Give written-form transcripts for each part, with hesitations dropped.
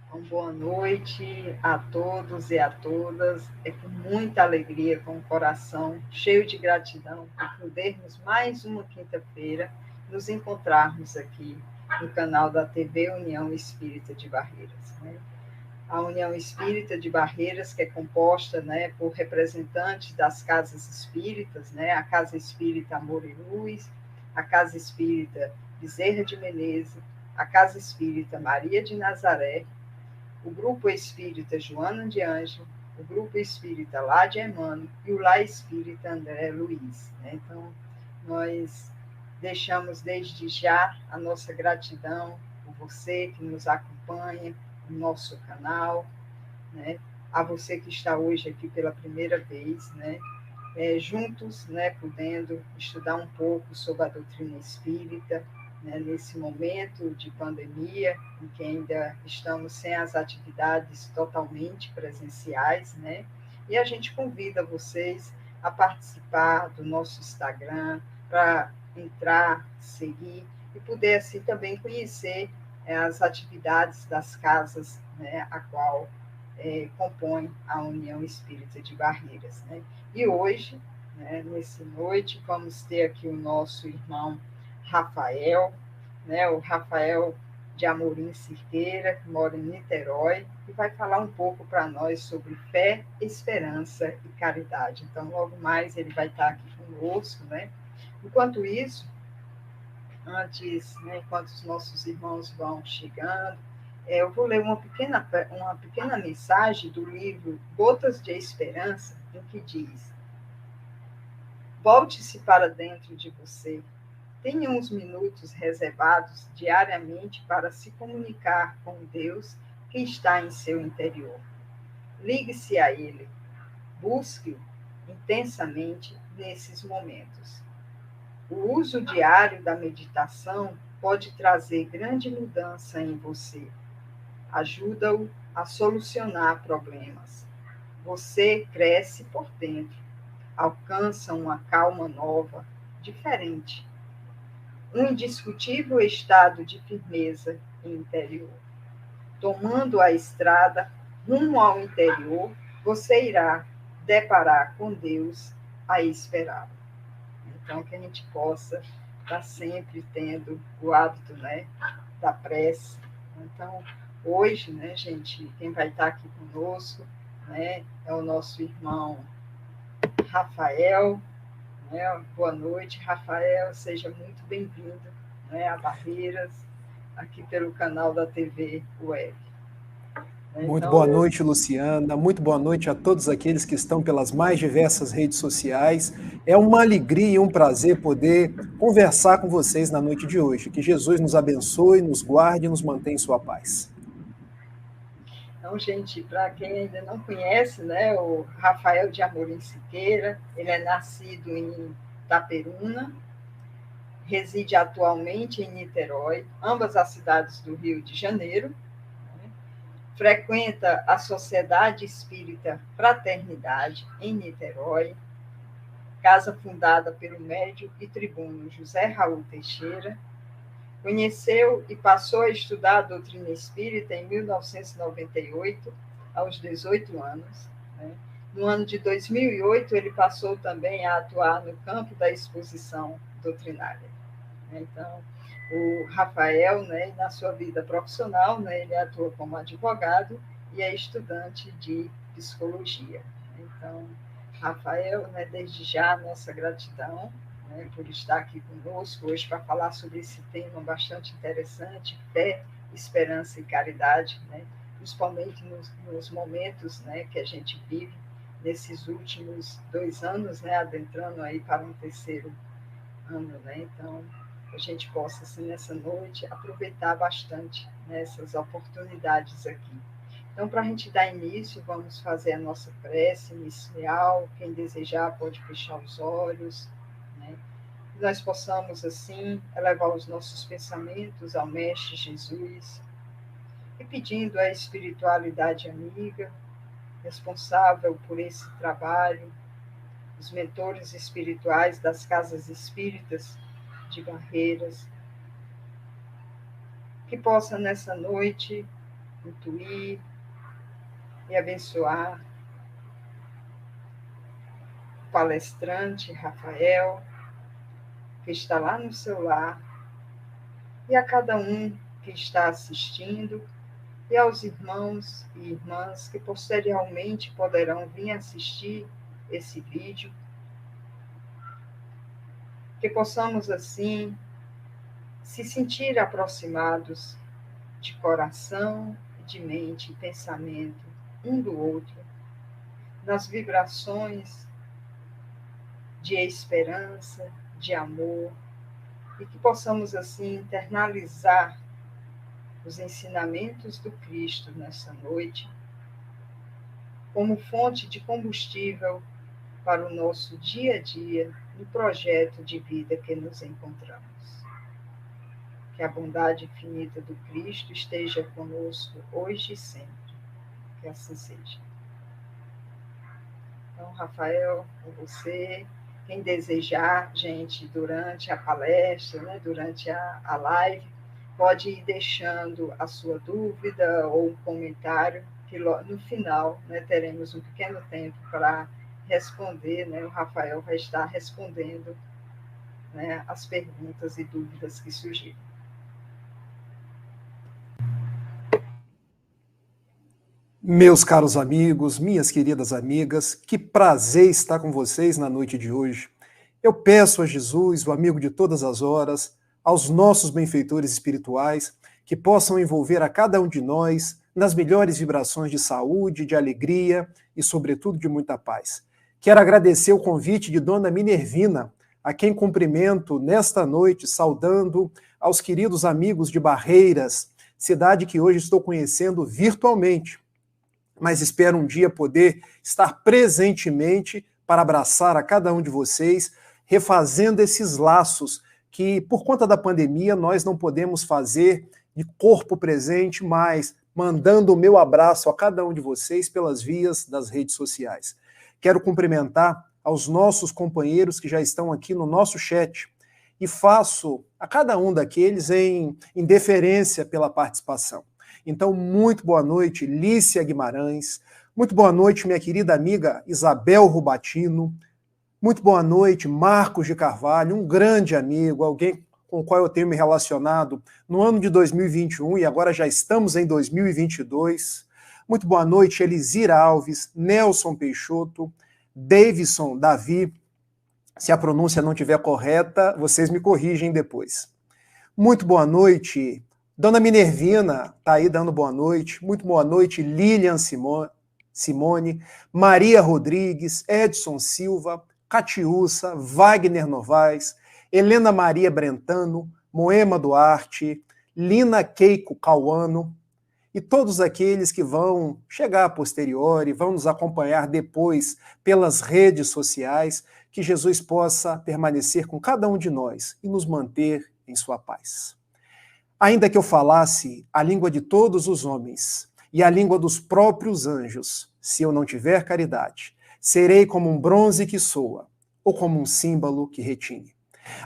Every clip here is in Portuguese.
Então, boa noite a todos e a todas. É com muita alegria, com o coração cheio de gratidão por podermos mais uma quinta-feira nos encontrarmos aqui no canal da TV União Espírita de Barreiras, né? A União Espírita de Barreiras, que é composta, né, por representantes das casas espíritas, né, a Casa Espírita Amor e Luz, a Casa Espírita Bezerra de Menezes, a Casa Espírita Maria de Nazaré, o Grupo Espírita Joana de Ângelo, o Grupo Espírita Lá de Emmanuel e o Lá Espírita André Luiz, né? Então, nós deixamos desde já a nossa gratidão por você que nos acompanha no nosso canal, né? A você que está hoje aqui pela primeira vez, né? Juntos, né, podendo estudar um pouco sobre a doutrina espírita, né, nesse momento de pandemia, em que ainda estamos sem as atividades totalmente presenciais, né? E a gente convida vocês a participar do nosso Instagram, para entrar, seguir e poder assim também conhecer as atividades das casas, né, a qual compõe a União Espírita de Barreiras, né? E hoje, né, nessa noite, vamos ter aqui o nosso irmão Rafael, né, o Rafael de Amorim Cirqueira, que mora em Niterói, e vai falar um pouco para nós sobre fé, esperança e caridade. Então, logo mais ele vai estar aqui conosco, né? Enquanto isso, antes, né, enquanto os nossos irmãos vão chegando, eu vou ler uma pequena mensagem do livro Gotas de Esperança, em que diz: volte-se para dentro de você. Tenha uns minutos reservados diariamente para se comunicar com Deus que está em seu interior. Ligue-se a Ele, busque-o intensamente nesses momentos. O uso diário da meditação pode trazer grande mudança em você. Ajuda-o a solucionar problemas. Você cresce por dentro, alcança uma calma nova, diferente, um indiscutível estado de firmeza interior. Tomando a estrada rumo ao interior, você irá deparar com Deus a esperá-lo. Então, que a gente possa estar sempre tendo o hábito, né, da prece. Então, hoje, né, gente, quem vai estar aqui conosco, né, é o nosso irmão Rafael, né? Boa noite, Rafael, seja muito bem-vindo, né, a Barreiras, aqui pelo canal da TV Web. Muito Então, boa noite, Luciana. Muito boa noite a todos aqueles que estão pelas mais diversas redes sociais. É uma alegria e um prazer poder conversar com vocês na noite de hoje. Que Jesus nos abençoe, nos guarde e nos mantenha em sua paz. Então, gente, para quem ainda não conhece, né, o Rafael de Amorim Siqueira, ele é nascido em Itaperuna, reside atualmente em Niterói, ambas as cidades do Rio de Janeiro, né? Frequenta a Sociedade Espírita Fraternidade em Niterói, casa fundada pelo médium e tribuno José Raul Teixeira. Conheceu e passou a estudar a doutrina espírita em 1998, aos 18 anos. Né? No ano de 2008, ele passou também a atuar no campo da exposição doutrinária. Então, o Rafael, né, na sua vida profissional, né, ele atua como advogado e é estudante de psicologia. Então, Rafael, né, desde já, nossa gratidão, né, por estar aqui conosco hoje para falar sobre esse tema bastante interessante, fé, esperança e caridade, né, principalmente nos momentos, né, que a gente vive nesses últimos 2 anos, né, adentrando aí para um terceiro ano, né? Então, a gente possa, assim, nessa noite, aproveitar bastante, né, essas oportunidades aqui. Então, para a gente dar início, vamos fazer a nossa prece inicial. Quem desejar pode fechar os olhos, né? Que nós possamos, assim, elevar os nossos pensamentos ao Mestre Jesus e pedindo a espiritualidade amiga, responsável por esse trabalho, os mentores espirituais das casas espíritas de Barreiras, que possa nessa noite intuir e abençoar o palestrante Rafael, que está lá no seu lar, e a cada um que está assistindo, e aos irmãos e irmãs que posteriormente poderão vir assistir esse vídeo, que possamos assim se sentir aproximados de coração, de mente e pensamento um do outro, nas vibrações de esperança, de amor, e que possamos assim internalizar os ensinamentos do Cristo nessa noite como fonte de combustível para o nosso dia a dia no projeto de vida que nos encontramos. Que a bondade infinita do Cristo esteja conosco hoje e sempre. Que assim seja. Então, Rafael, com você, quem desejar, gente, durante a palestra, né, durante a live, pode ir deixando a sua dúvida ou um comentário, que no final, né, teremos um pequeno tempo para responder, né, o Rafael vai estar respondendo, né, as perguntas e dúvidas que surgirem. Meus caros amigos, minhas queridas amigas, que prazer estar com vocês na noite de hoje. Eu peço a Jesus, o amigo de todas as horas, aos nossos benfeitores espirituais, que possam envolver a cada um de nós nas melhores vibrações de saúde, de alegria e, sobretudo, de muita paz. Quero agradecer o convite de Dona Minervina, a quem cumprimento nesta noite, saudando aos queridos amigos de Barreiras, cidade que hoje estou conhecendo virtualmente, mas espero um dia poder estar presentemente para abraçar a cada um de vocês, refazendo esses laços que, por conta da pandemia, nós não podemos fazer de corpo presente, mas mandando o meu abraço a cada um de vocês pelas vias das redes sociais. Quero cumprimentar aos nossos companheiros que já estão aqui no nosso chat e faço a cada um daqueles em deferência pela participação. Então, muito boa noite, Lícia Guimarães. Muito boa noite, minha querida amiga Isabel Rubatino. Muito boa noite, Marcos de Carvalho, um grande amigo, alguém com o qual eu tenho me relacionado no ano de 2021 e agora já estamos em 2022. Muito boa noite, Elisira Alves, Nelson Peixoto, Davidson Davi. Se a pronúncia não estiver correta, vocês me corrigem depois. Muito boa noite, Dona Minervina está aí dando boa noite. Muito boa noite, Lilian Simone, Maria Rodrigues, Edson Silva, Catiúça, Wagner Novaes, Helena Maria Brentano, Moema Duarte, Lina Keiko Cauano e todos aqueles que vão chegar a posteriori, vão nos acompanhar depois pelas redes sociais, que Jesus possa permanecer com cada um de nós e nos manter em sua paz. Ainda que eu falasse a língua de todos os homens e a língua dos próprios anjos, se eu não tiver caridade, serei como um bronze que soa, ou como um símbolo que retine.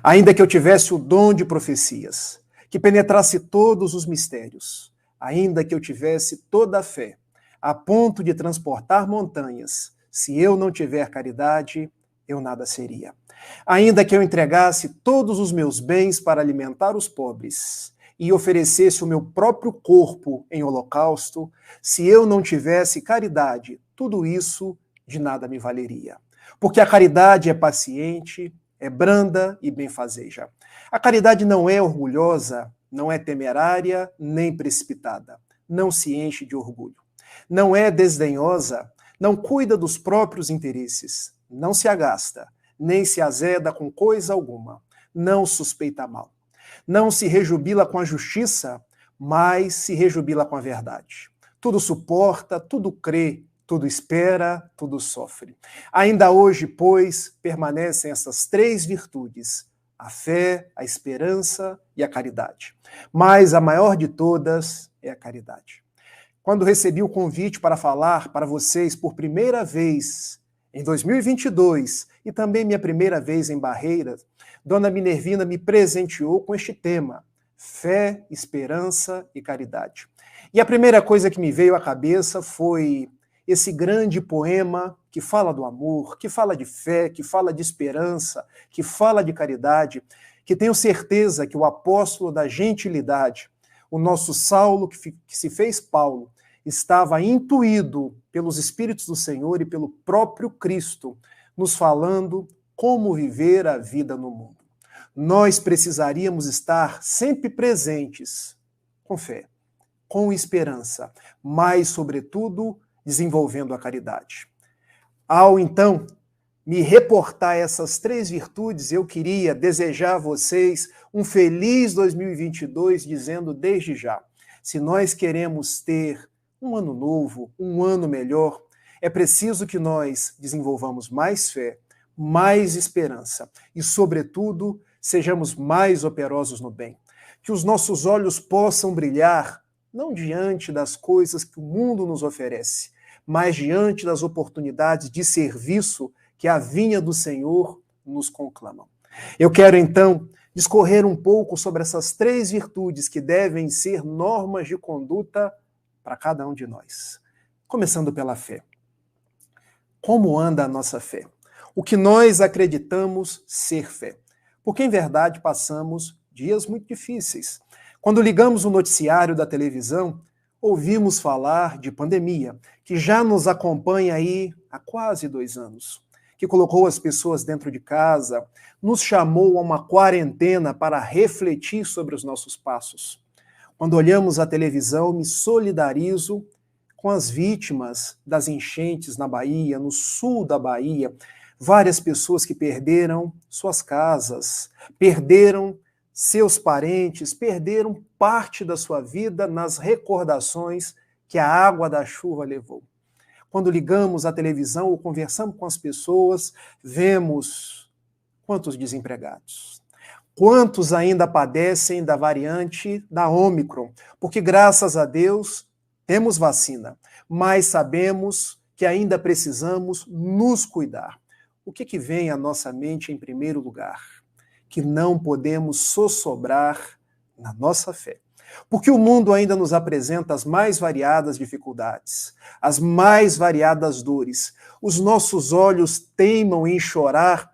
Ainda que eu tivesse o dom de profecias, que penetrasse todos os mistérios, ainda que eu tivesse toda a fé, a ponto de transportar montanhas, se eu não tiver caridade, eu nada seria. Ainda que eu entregasse todos os meus bens para alimentar os pobres, e oferecesse o meu próprio corpo em holocausto, se eu não tivesse caridade, tudo isso de nada me valeria. Porque a caridade é paciente, é branda e benfazeja. A caridade não é orgulhosa, não é temerária, nem precipitada. Não se enche de orgulho. Não é desdenhosa, não cuida dos próprios interesses, não se agasta, nem se azeda com coisa alguma, não suspeita mal. Não se rejubila com a justiça, mas se rejubila com a verdade. Tudo suporta, tudo crê, tudo espera, tudo sofre. Ainda hoje, pois, permanecem essas três virtudes: a fé, a esperança e a caridade. Mas a maior de todas é a caridade. Quando recebi o convite para falar para vocês por primeira vez em 2022 e também minha primeira vez em Barreiras, Dona Minervina me presenteou com este tema: fé, esperança e caridade. E a primeira coisa que me veio à cabeça foi esse grande poema que fala do amor, que fala de fé, que fala de esperança, que fala de caridade, que tenho certeza que o apóstolo da gentilidade, o nosso Saulo, que se fez Paulo, estava intuído pelos Espíritos do Senhor e pelo próprio Cristo, nos falando como viver a vida no mundo. Nós precisaríamos estar sempre presentes, com fé, com esperança, mas, sobretudo, desenvolvendo a caridade. Ao, então, me reportar essas 3 virtudes, eu queria desejar a vocês um feliz 2022, dizendo desde já, se nós queremos ter um ano novo, um ano melhor, é preciso que nós desenvolvamos mais fé, mais esperança e, sobretudo, sejamos mais operosos no bem. Que os nossos olhos possam brilhar, não diante das coisas que o mundo nos oferece, mas diante das oportunidades de serviço que a vinha do Senhor nos conclama. Eu quero, então, discorrer um pouco sobre essas 3 virtudes que devem ser normas de conduta para cada um de nós. Começando pela fé. Como anda a nossa fé? O que nós acreditamos ser fé? Porque, em verdade, passamos dias muito difíceis. Quando ligamos o noticiário da televisão, ouvimos falar de pandemia, que já nos acompanha aí há quase 2 anos, que colocou as pessoas dentro de casa, nos chamou a uma quarentena para refletir sobre os nossos passos. Quando olhamos a televisão, me solidarizo com as vítimas das enchentes na Bahia, no sul da Bahia, várias pessoas que perderam suas casas, perderam seus parentes, perderam parte da sua vida nas recordações que a água da chuva levou. Quando ligamos a televisão ou conversamos com as pessoas, vemos quantos desempregados, quantos ainda padecem da variante da Ômicron, porque graças a Deus temos vacina, mas sabemos que ainda precisamos nos cuidar. O que vem à nossa mente em primeiro lugar? Que não podemos sossobrar na nossa fé. Porque o mundo ainda nos apresenta as mais variadas dificuldades, as mais variadas dores. Os nossos olhos teimam em chorar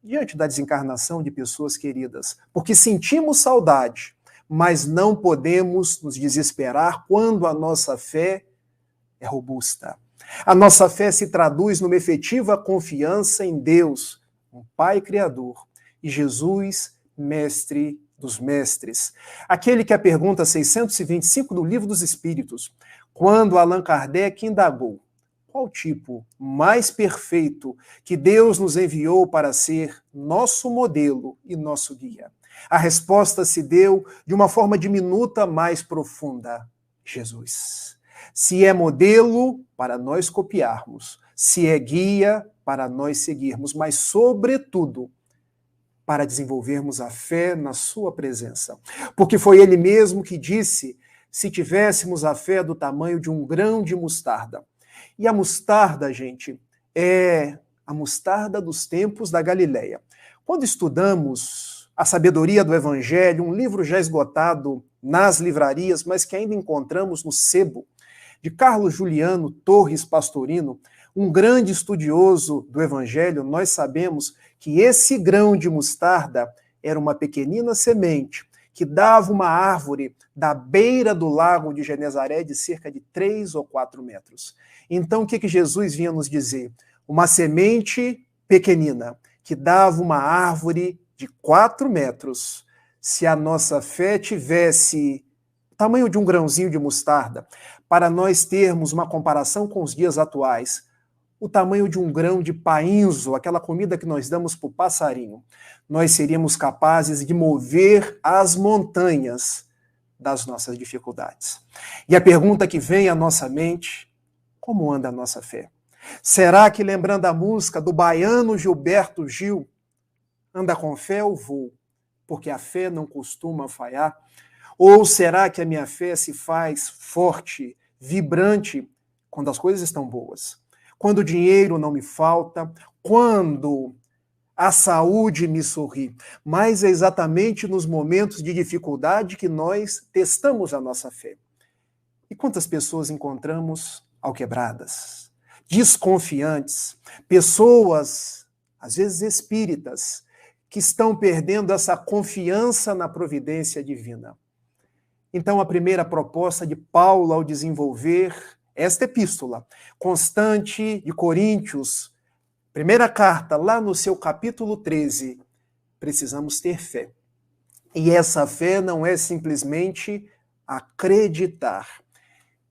diante da desencarnação de pessoas queridas, porque sentimos saudade, mas não podemos nos desesperar quando a nossa fé é robusta. A nossa fé se traduz numa efetiva confiança em Deus, um Pai Criador, e Jesus, Mestre dos Mestres. Aquele que a pergunta 625 do Livro dos Espíritos, quando Allan Kardec indagou qual tipo mais perfeito que Deus nos enviou para ser nosso modelo e nosso guia. A resposta se deu de uma forma diminuta, mais profunda: Jesus. Se é modelo para nós copiarmos, se é guia para nós seguirmos, mas, sobretudo, para desenvolvermos a fé na sua presença. Porque foi ele mesmo que disse, se tivéssemos a fé do tamanho de um grão de mostarda. E a mostarda, gente, é a mostarda dos tempos da Galileia. Quando estudamos A Sabedoria do Evangelho, um livro já esgotado nas livrarias, mas que ainda encontramos no sebo, de Carlos Juliano Torres Pastorino, um grande estudioso do Evangelho, nós sabemos que esse grão de mostarda era uma pequenina semente que dava uma árvore da beira do lago de Genezaré de cerca de 3 ou 4 metros. Então, o que Jesus vinha nos dizer? Uma semente pequenina que dava uma árvore de 4 metros. Se a nossa fé tivesse o tamanho de um grãozinho de mostarda, para nós termos uma comparação com os dias atuais, o tamanho de um grão de painzo, aquela comida que nós damos para o passarinho, nós seríamos capazes de mover as montanhas das nossas dificuldades. E a pergunta que vem à nossa mente, como anda a nossa fé? Será que, lembrando a música do baiano Gilberto Gil, anda com fé ou vou, porque a fé não costuma falhar? Ou será que a minha fé se faz forte, vibrante, quando as coisas estão boas? Quando o dinheiro não me falta, quando a saúde me sorri. Mas é exatamente nos momentos de dificuldade que nós testamos a nossa fé. E quantas pessoas encontramos alquebradas, desconfiantes, pessoas, às vezes espíritas, que estão perdendo essa confiança na providência divina. Então, a primeira proposta de Paulo ao desenvolver esta epístola constante de Coríntios, primeira carta, lá no seu capítulo 13, precisamos ter fé. E essa fé não é simplesmente acreditar.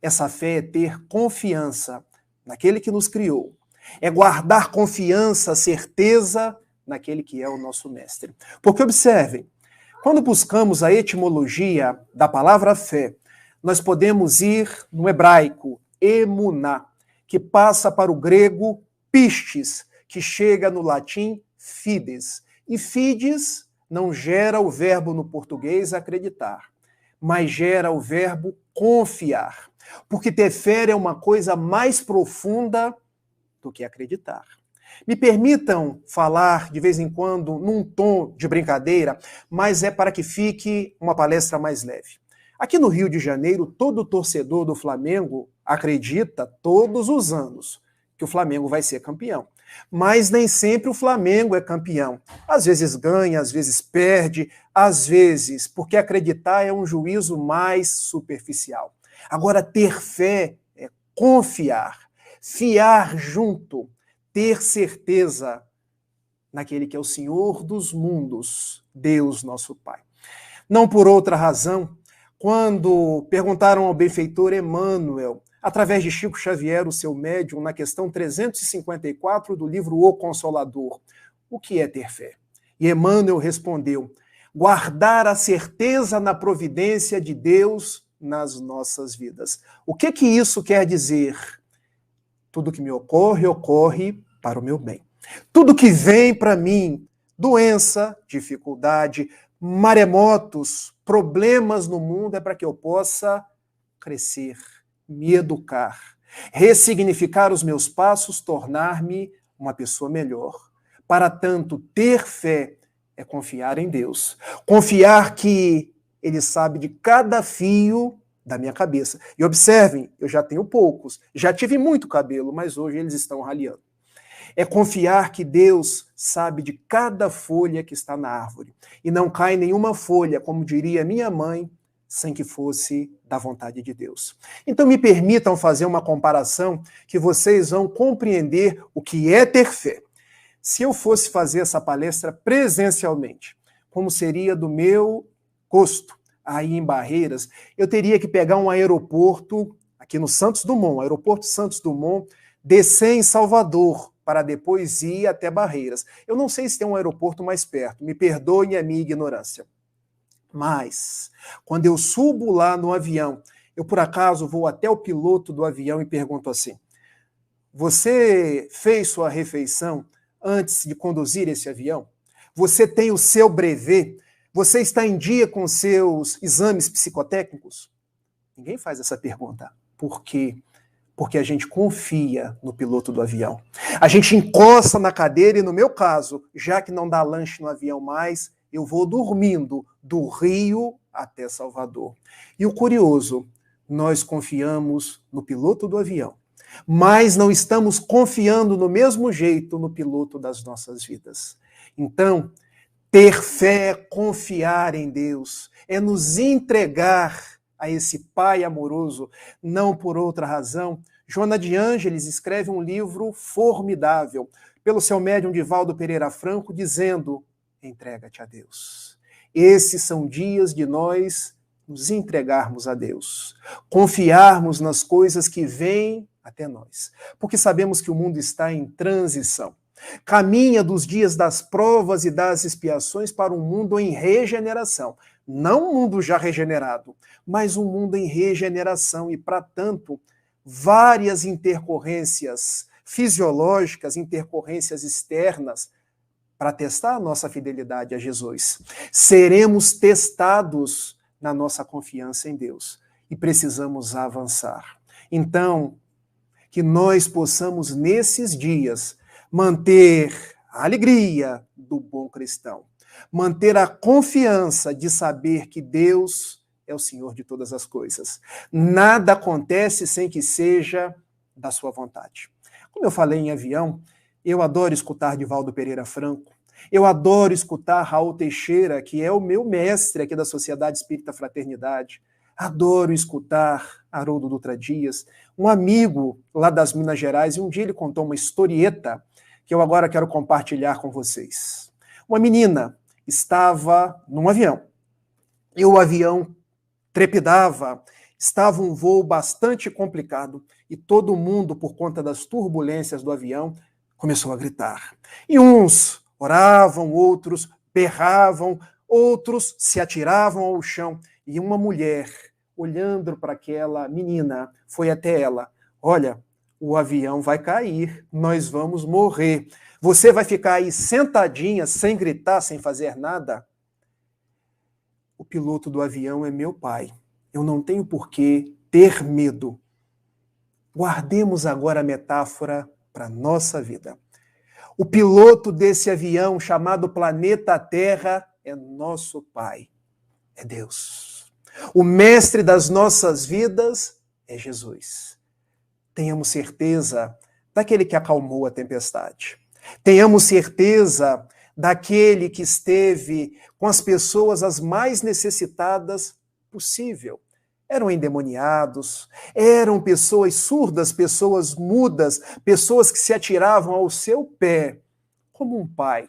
Essa fé é ter confiança naquele que nos criou. É guardar confiança, certeza naquele que é o nosso mestre. Porque observem, quando buscamos a etimologia da palavra fé, nós podemos ir no hebraico, emuná, que passa para o grego pistes, que chega no latim fides. E fides não gera o verbo no português acreditar, mas gera o verbo confiar. Porque ter fé é uma coisa mais profunda do que acreditar. Me permitam falar de vez em quando num tom de brincadeira, mas é para que fique uma palestra mais leve. Aqui no Rio de Janeiro, todo torcedor do Flamengo acredita todos os anos que o Flamengo vai ser campeão. Mas nem sempre o Flamengo é campeão. Às vezes ganha, às vezes perde, às vezes, porque acreditar é um juízo mais superficial. Agora, ter fé é confiar, fiar junto, ter certeza naquele que é o Senhor dos mundos, Deus nosso Pai. Não por outra razão, quando perguntaram ao benfeitor Emmanuel, através de Chico Xavier, o seu médium, na questão 354 do livro O Consolador, o que é ter fé? E Emmanuel respondeu, guardar a certeza na providência de Deus nas nossas vidas. O que isso quer dizer? Tudo que me ocorre, ocorre para o meu bem. Tudo que vem para mim, doença, dificuldade, maremotos, problemas no mundo, é para que eu possa crescer, me educar, ressignificar os meus passos, tornar-me uma pessoa melhor. Para tanto, ter fé é confiar em Deus. Confiar que Ele sabe de cada fio da minha cabeça. E observem, eu já tenho poucos, já tive muito cabelo, mas hoje eles estão raliando. É confiar que Deus sabe de cada folha que está na árvore. E não cai nenhuma folha, como diria minha mãe, sem que fosse da vontade de Deus. Então me permitam fazer uma comparação que vocês vão compreender o que é ter fé. Se eu fosse fazer essa palestra presencialmente, como seria do meu gosto, aí em Barreiras, eu teria que pegar um aeroporto, aqui no Santos Dumont, aeroporto Santos Dumont, descer em Salvador, para depois ir até Barreiras. Eu não sei se tem um aeroporto mais perto, me perdoem a minha ignorância. Mas, quando eu subo lá no avião, eu por acaso vou até o piloto do avião e pergunto assim, você fez sua refeição antes de conduzir esse avião? Você tem o seu brevet? Você está em dia com seus exames psicotécnicos? Ninguém faz essa pergunta. Por quê? Porque a gente confia no piloto do avião. A gente encosta na cadeira e, no meu caso, já que não dá lanche no avião mais, eu vou dormindo do Rio até Salvador. E o curioso, nós confiamos no piloto do avião, mas não estamos confiando no mesmo jeito no piloto das nossas vidas. Então, ter fé é confiar em Deus, é nos entregar a esse Pai amoroso, não por outra razão. Joana de Ângeles escreve um livro formidável, pelo seu médium Divaldo Pereira Franco, dizendo, entrega-te a Deus. Esses são dias de nós nos entregarmos a Deus, confiarmos nas coisas que vêm até nós, porque sabemos que o mundo está em transição. Caminha dos dias das provas e das expiações para um mundo em regeneração. Não um mundo já regenerado, mas um mundo em regeneração. E, para tanto, várias intercorrências fisiológicas, intercorrências externas, para testar a nossa fidelidade a Jesus. Seremos testados na nossa confiança em Deus. E precisamos avançar. Então, que nós possamos, nesses dias, manter a alegria do bom cristão, manter a confiança de saber que Deus é o Senhor de todas as coisas. Nada acontece sem que seja da sua vontade. Como eu falei em avião, eu adoro escutar Divaldo Pereira Franco, eu adoro escutar Raul Teixeira, que é o meu mestre aqui da Sociedade Espírita Fraternidade. Adoro escutar Haroldo Dutra Dias, um amigo lá das Minas Gerais, e um dia ele contou uma historieta que eu agora quero compartilhar com vocês. Uma menina estava num avião, e o avião trepidava, estava um voo bastante complicado, e todo mundo, por conta das turbulências do avião, começou a gritar. E uns oravam, outros berravam, outros se atiravam ao chão. E uma mulher, olhando para aquela menina, foi até ela. Olha, o avião vai cair, nós vamos morrer. Você vai ficar aí sentadinha, sem gritar, sem fazer nada? O piloto do avião é meu pai. Eu não tenho por que ter medo. Guardemos agora a metáfora para a nossa vida. O piloto desse avião chamado planeta Terra é nosso Pai, é Deus. O mestre das nossas vidas é Jesus. Tenhamos certeza daquele que acalmou a tempestade. Tenhamos certeza daquele que esteve com as pessoas as mais necessitadas possível. Eram endemoniados, eram pessoas surdas, pessoas mudas, pessoas que se atiravam ao seu pé, como um pai,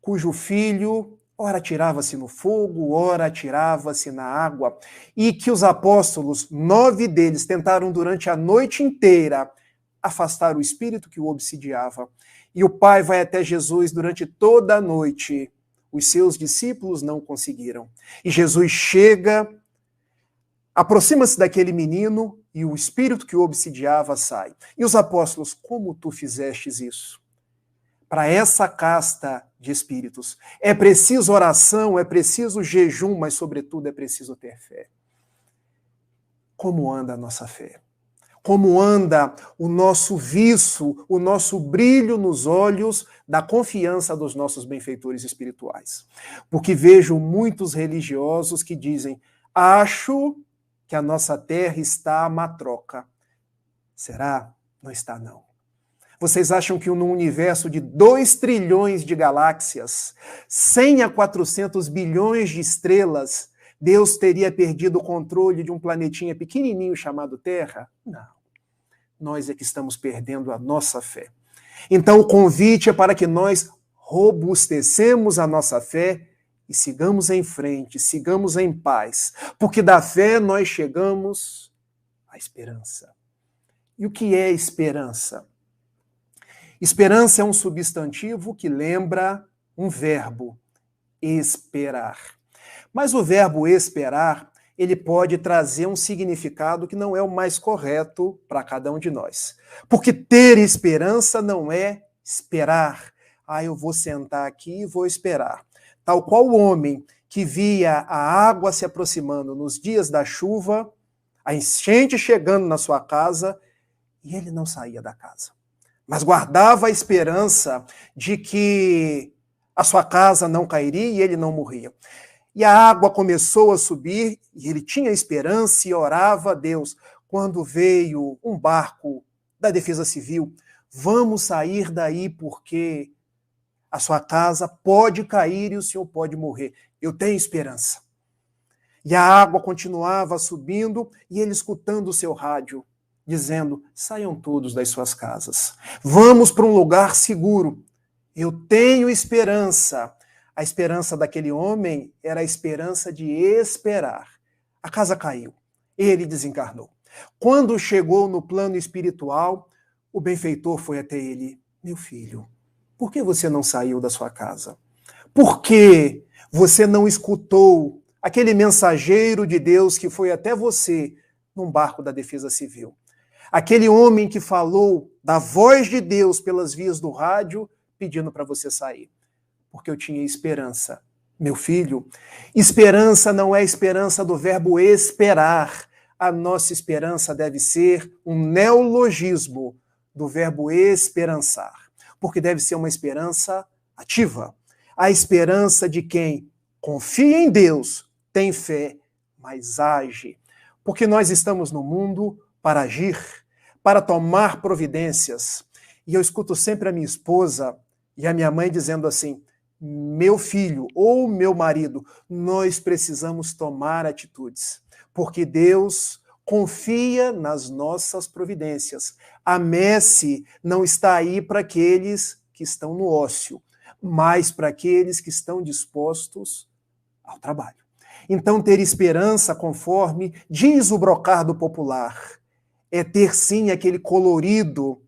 cujo filho ora atirava-se no fogo, ora atirava-se na água, e que os apóstolos, 9 deles, tentaram durante a noite inteira afastar o espírito que o obsidiava. E o pai vai até Jesus durante toda a noite. Os seus discípulos não conseguiram. E Jesus chega, aproxima-se daquele menino e o espírito que o obsidiava sai. E os apóstolos, como tu fizestes isso? Para essa casta de espíritos é preciso oração, é preciso jejum, mas sobretudo é preciso ter fé. Como anda a nossa fé? Como anda o nosso viço, o nosso brilho nos olhos da confiança dos nossos benfeitores espirituais? Porque vejo muitos religiosos que dizem: acho que a nossa terra está a matroca. Será? Não está, não. Vocês acham que num universo de 2 trilhões de galáxias, 100 a 400 bilhões de estrelas, Deus teria perdido o controle de um planetinha pequenininho chamado Terra? Não. Nós é que estamos perdendo a nossa fé. Então o convite é para que nós robustecemos a nossa fé e sigamos em frente, sigamos em paz, porque da fé nós chegamos à esperança. E o que é esperança? Esperança é um substantivo que lembra um verbo, esperar. Mas o verbo esperar, ele pode trazer um significado que não é o mais correto para cada um de nós. Porque ter esperança não é esperar. Eu vou sentar aqui e vou esperar. Tal qual o homem que via a água se aproximando nos dias da chuva, a enchente chegando na sua casa, e ele não saía da casa. Mas guardava a esperança de que a sua casa não cairia e ele não morria. E a água começou a subir, e ele tinha esperança e orava a Deus. Quando veio um barco da Defesa Civil, vamos sair daí porque a sua casa pode cair e o senhor pode morrer. Eu tenho esperança. E a água continuava subindo e ele escutando o seu rádio, dizendo: saiam todos das suas casas. Vamos para um lugar seguro. Eu tenho esperança. A esperança daquele homem era a esperança de esperar. A casa caiu. Ele desencarnou. Quando chegou no plano espiritual, o benfeitor foi até ele: meu filho, por que você não saiu da sua casa? Por que você não escutou aquele mensageiro de Deus que foi até você num barco da Defesa Civil? Aquele homem que falou da voz de Deus pelas vias do rádio, pedindo para você sair. Porque eu tinha esperança. Meu filho, esperança não é esperança do verbo esperar. A nossa esperança deve ser um neologismo do verbo esperançar. Porque deve ser uma esperança ativa. A esperança de quem confia em Deus, tem fé, mas age. Porque nós estamos no mundo para agir, para tomar providências. E eu escuto sempre a minha esposa e a minha mãe dizendo assim: meu filho ou meu marido, nós precisamos tomar atitudes, porque Deus confia nas nossas providências. A messe não está aí para aqueles que estão no ócio, mas para aqueles que estão dispostos ao trabalho. Então, ter esperança, conforme diz o brocardo popular, é ter sim aquele colorido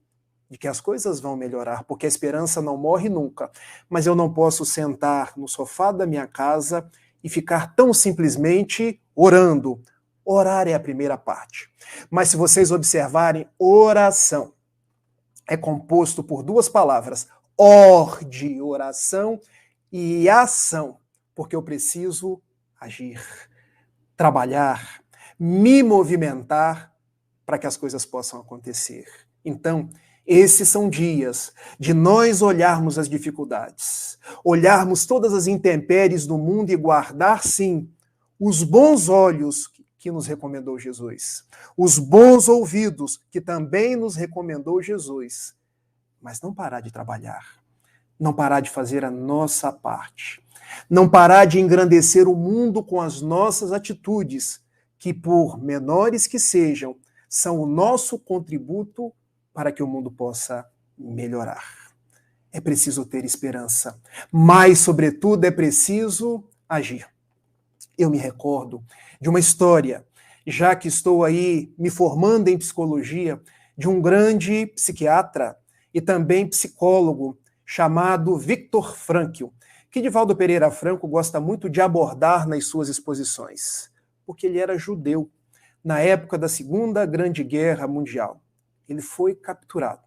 de que as coisas vão melhorar, porque a esperança não morre nunca. Mas eu não posso sentar no sofá da minha casa e ficar tão simplesmente orando. Orar é a primeira parte. Mas se vocês observarem, oração é composto por duas palavras: de oração e ação, porque eu preciso agir, trabalhar, me movimentar para que as coisas possam acontecer. Então, esses são dias de nós olharmos as dificuldades, olharmos todas as intempéries do mundo e guardar, sim, os bons olhos que nos recomendou Jesus, os bons ouvidos que também nos recomendou Jesus, mas não parar de trabalhar, não parar de fazer a nossa parte, não parar de engrandecer o mundo com as nossas atitudes, que por menores que sejam, são o nosso contributo para que o mundo possa melhorar. É preciso ter esperança, mas, sobretudo, é preciso agir. Eu me recordo de uma história, já que estou aí me formando em psicologia, de um grande psiquiatra e também psicólogo chamado Viktor Frankl, que Divaldo Pereira Franco gosta muito de abordar nas suas exposições, porque ele era judeu na época da Segunda Grande Guerra Mundial. Ele foi capturado,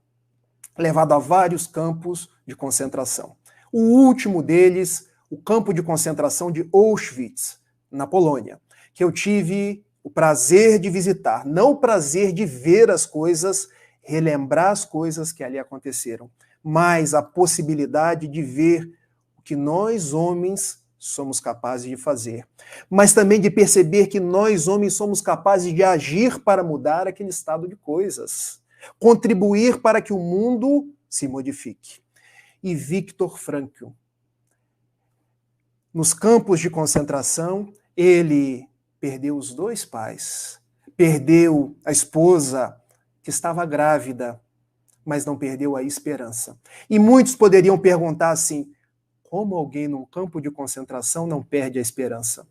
levado a vários campos de concentração. O último deles, o campo de concentração de Auschwitz, na Polônia, que eu tive o prazer de visitar, não o prazer de ver as coisas, relembrar as coisas que ali aconteceram, mas a possibilidade de ver o que nós, homens, somos capazes de fazer, mas também de perceber que nós, homens, somos capazes de agir para mudar aquele estado de coisas, contribuir para que o mundo se modifique. E Viktor Frankl, nos campos de concentração, ele perdeu os dois pais, perdeu a esposa que estava grávida, mas não perdeu a esperança. E muitos poderiam perguntar assim: como alguém num campo de concentração não perde a esperança?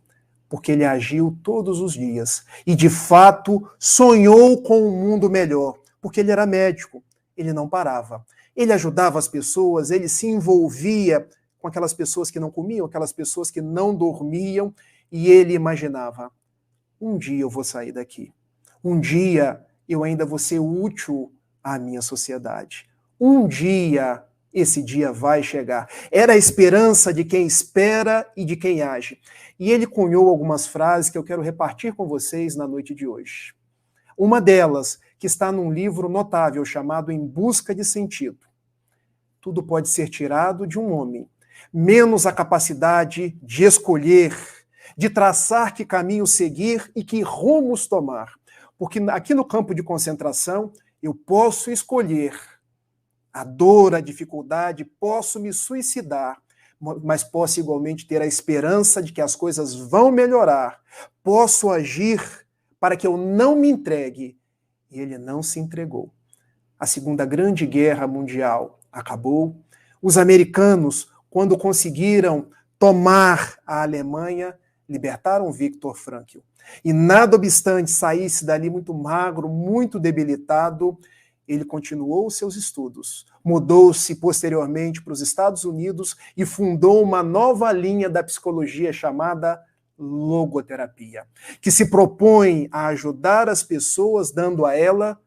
Porque ele agiu todos os dias e, de fato, sonhou com um mundo melhor, porque ele era médico, ele não parava. Ele ajudava as pessoas, ele se envolvia com aquelas pessoas que não comiam, aquelas pessoas que não dormiam, e ele imaginava: um dia eu vou sair daqui, um dia eu ainda vou ser útil à minha sociedade, um dia esse dia vai chegar. Era a esperança de quem espera e de quem age. E ele cunhou algumas frases que eu quero repartir com vocês na noite de hoje. Uma delas, que está num livro notável chamado Em Busca de Sentido. Tudo pode ser tirado de um homem, menos a capacidade de escolher, de traçar que caminho seguir e que rumos tomar. Porque aqui no campo de concentração, eu posso escolher a dor, a dificuldade, posso me suicidar, mas posso igualmente ter a esperança de que as coisas vão melhorar. Posso agir para que eu não me entregue. E ele não se entregou. A Segunda Grande Guerra Mundial acabou. Os americanos, quando conseguiram tomar a Alemanha, libertaram Viktor Frankl. E nada obstante saísse dali muito magro, muito debilitado, ele continuou os seus estudos, mudou-se posteriormente para os Estados Unidos e fundou uma nova linha da psicologia chamada logoterapia, que se propõe a ajudar as pessoas, dando a ela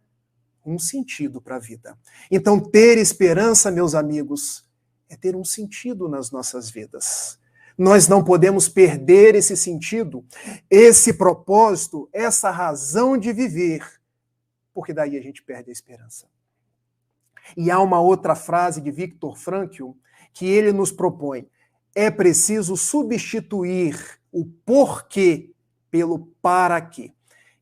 um sentido para a vida. Então, ter esperança, meus amigos, é ter um sentido nas nossas vidas. Nós não podemos perder esse sentido, esse propósito, essa razão de viver, porque daí a gente perde a esperança. E há uma outra frase de Viktor Frankl que ele nos propõe: é preciso substituir o porquê pelo para quê.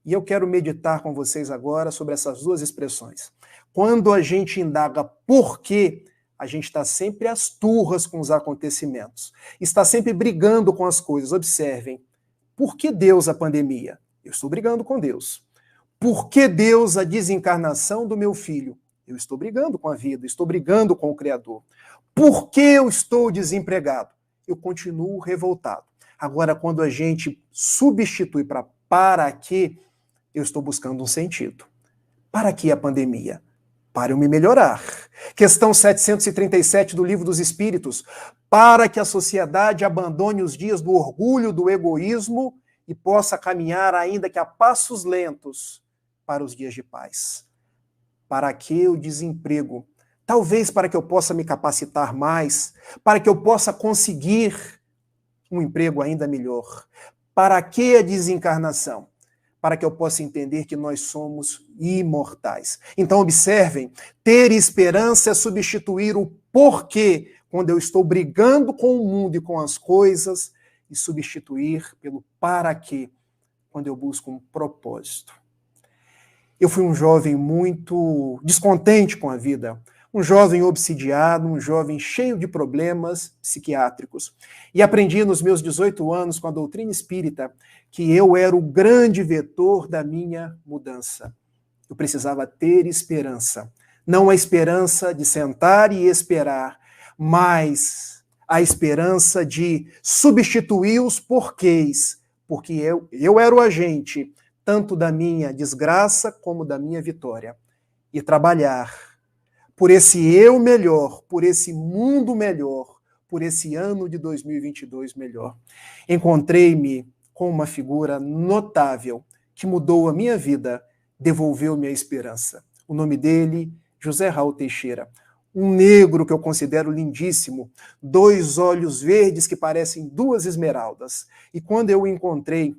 E eu quero meditar com vocês agora sobre essas duas expressões. Quando a gente indaga por quê, a gente está sempre às turras com os acontecimentos. Está sempre brigando com as coisas. Observem. Por que Deus a pandemia? Eu estou brigando com Deus. Por que Deus a desencarnação do meu filho? Eu estou brigando com a vida, estou brigando com o Criador. Por que eu estou desempregado? Eu continuo revoltado. Agora, quando a gente substitui para quê, eu estou buscando um sentido. Para que a pandemia? Para eu me melhorar. Questão 737 do Livro dos Espíritos. Para que a sociedade abandone os dias do orgulho, do egoísmo e possa caminhar, ainda que a passos lentos, para os dias de paz. Para que o desemprego? Talvez para que eu possa me capacitar mais, para que eu possa conseguir um emprego ainda melhor. Para que a desencarnação? Para que eu possa entender que nós somos imortais. Então, observem, ter esperança é substituir o porquê, quando eu estou brigando com o mundo e com as coisas, e substituir pelo para quê, quando eu busco um propósito. Eu fui um jovem muito descontente com a vida, um jovem obsidiado, um jovem cheio de problemas psiquiátricos. E aprendi nos meus 18 anos, com a doutrina espírita, que eu era o grande vetor da minha mudança. Eu precisava ter esperança. Não a esperança de sentar e esperar, mas a esperança de substituir os porquês, porque eu era o agente, tanto da minha desgraça como da minha vitória. E trabalhar por esse eu melhor, por esse mundo melhor, por esse ano de 2022 melhor. Encontrei-me com uma figura notável que mudou a minha vida, devolveu-me a esperança. O nome dele, José Raul Teixeira. Um negro que eu considero lindíssimo, 2 olhos verdes que parecem 2 esmeraldas. E quando eu o encontrei,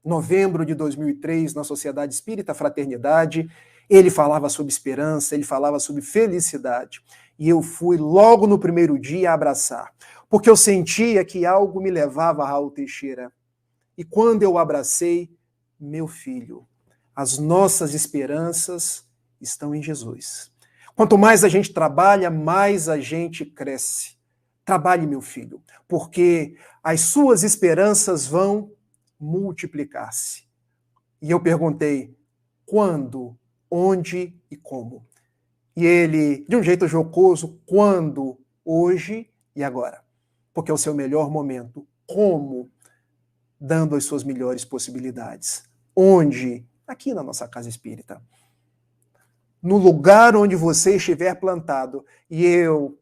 novembro de 2003, na Sociedade Espírita Fraternidade, ele falava sobre esperança, ele falava sobre felicidade. E eu fui logo no primeiro dia abraçar, porque eu sentia que algo me levava a Raul Teixeira. E quando eu o abracei, meu filho, as nossas esperanças estão em Jesus. Quanto mais a gente trabalha, mais a gente cresce. Trabalhe, meu filho, porque as suas esperanças vão multiplicar-se. E eu perguntei, quando, onde e como? E ele, de um jeito jocoso, quando, hoje e agora? Porque é o seu melhor momento. Como? Dando as suas melhores possibilidades. Onde? Aqui na nossa casa espírita. No lugar onde você estiver plantado. E eu,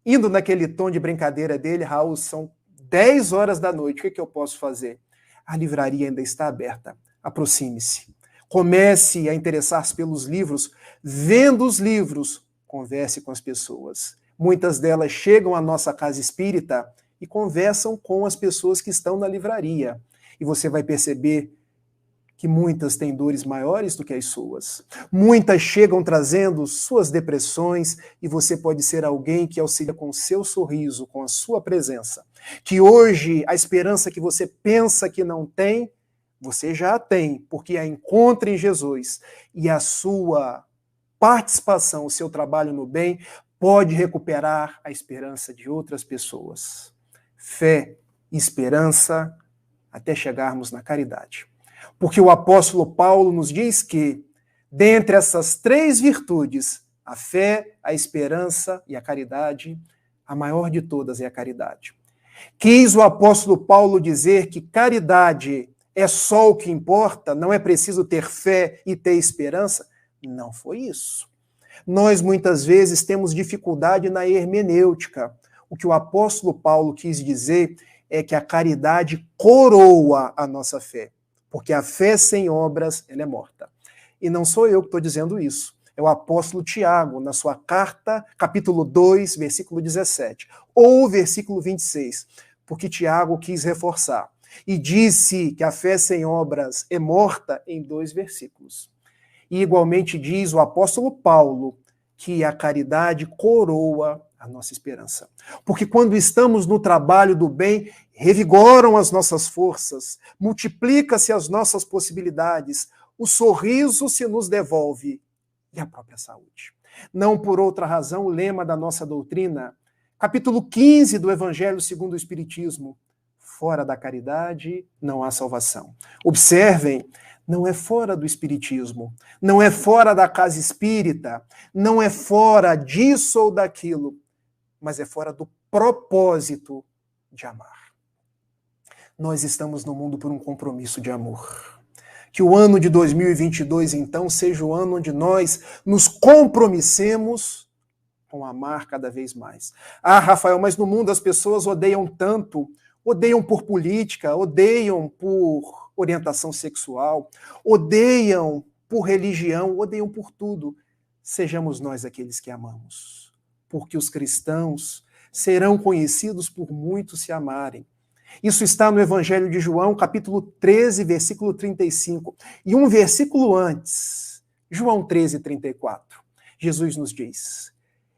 indo naquele tom de brincadeira dele, Raul, são 10 horas da noite, o que eu posso fazer? A livraria ainda está aberta. Aproxime-se. Comece a interessar-se pelos livros. Vendo os livros, converse com as pessoas. Muitas delas chegam à nossa casa espírita e conversam com as pessoas que estão na livraria. E você vai perceber que muitas têm dores maiores do que as suas. Muitas chegam trazendo suas depressões e você pode ser alguém que auxilia com o seu sorriso, com a sua presença. Que hoje a esperança que você pensa que não tem, você já a tem, porque a encontra em Jesus. E a sua participação, o seu trabalho no bem, pode recuperar a esperança de outras pessoas. Fé e esperança até chegarmos na caridade. Porque o apóstolo Paulo nos diz que, dentre essas 3 virtudes, a fé, a esperança e a caridade, a maior de todas é a caridade. Quis o apóstolo Paulo dizer que caridade é só o que importa, não é preciso ter fé e ter esperança? Não foi isso. Nós, muitas vezes, temos dificuldade na hermenêutica. O que o apóstolo Paulo quis dizer é que a caridade coroa a nossa fé. Porque a fé sem obras, ela é morta. E não sou eu que estou dizendo isso. É o apóstolo Tiago, na sua carta, capítulo 2, versículo 17. Ou versículo 26. Porque Tiago quis reforçar. E disse que a fé sem obras é morta em 2 versículos. E igualmente diz o apóstolo Paulo que a caridade coroa a nossa esperança. Porque quando estamos no trabalho do bem, revigoram as nossas forças, multiplica-se as nossas possibilidades, o sorriso se nos devolve e a própria saúde. Não por outra razão, o lema da nossa doutrina, capítulo 15 do Evangelho segundo o Espiritismo, fora da caridade não há salvação. Observem, não é fora do Espiritismo, não é fora da casa espírita, não é fora disso ou daquilo, mas é fora do propósito de amar. Nós estamos no mundo por um compromisso de amor. Que o ano de 2022, então, seja o ano onde nós nos compromissemos com amar cada vez mais. Ah, Rafael, mas no mundo as pessoas odeiam tanto, odeiam por política, odeiam por orientação sexual, odeiam por religião, odeiam por tudo. Sejamos nós aqueles que amamos, porque os cristãos serão conhecidos por muitos se amarem. Isso está no Evangelho de João, capítulo 13, versículo 35. E um versículo antes, João 13, 34. Jesus nos diz: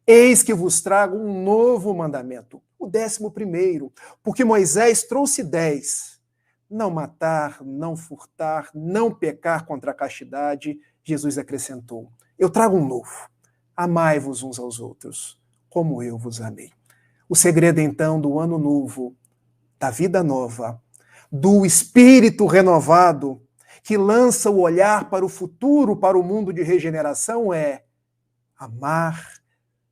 eis que vos trago um novo mandamento, o 11º, porque Moisés trouxe 10. Não matar, não furtar, não pecar contra a castidade. Jesus acrescentou: eu trago um novo. Amai-vos uns aos outros, como eu vos amei. O segredo, então, do ano novo, da vida nova, do espírito renovado, que lança o olhar para o futuro, para o mundo de regeneração, é amar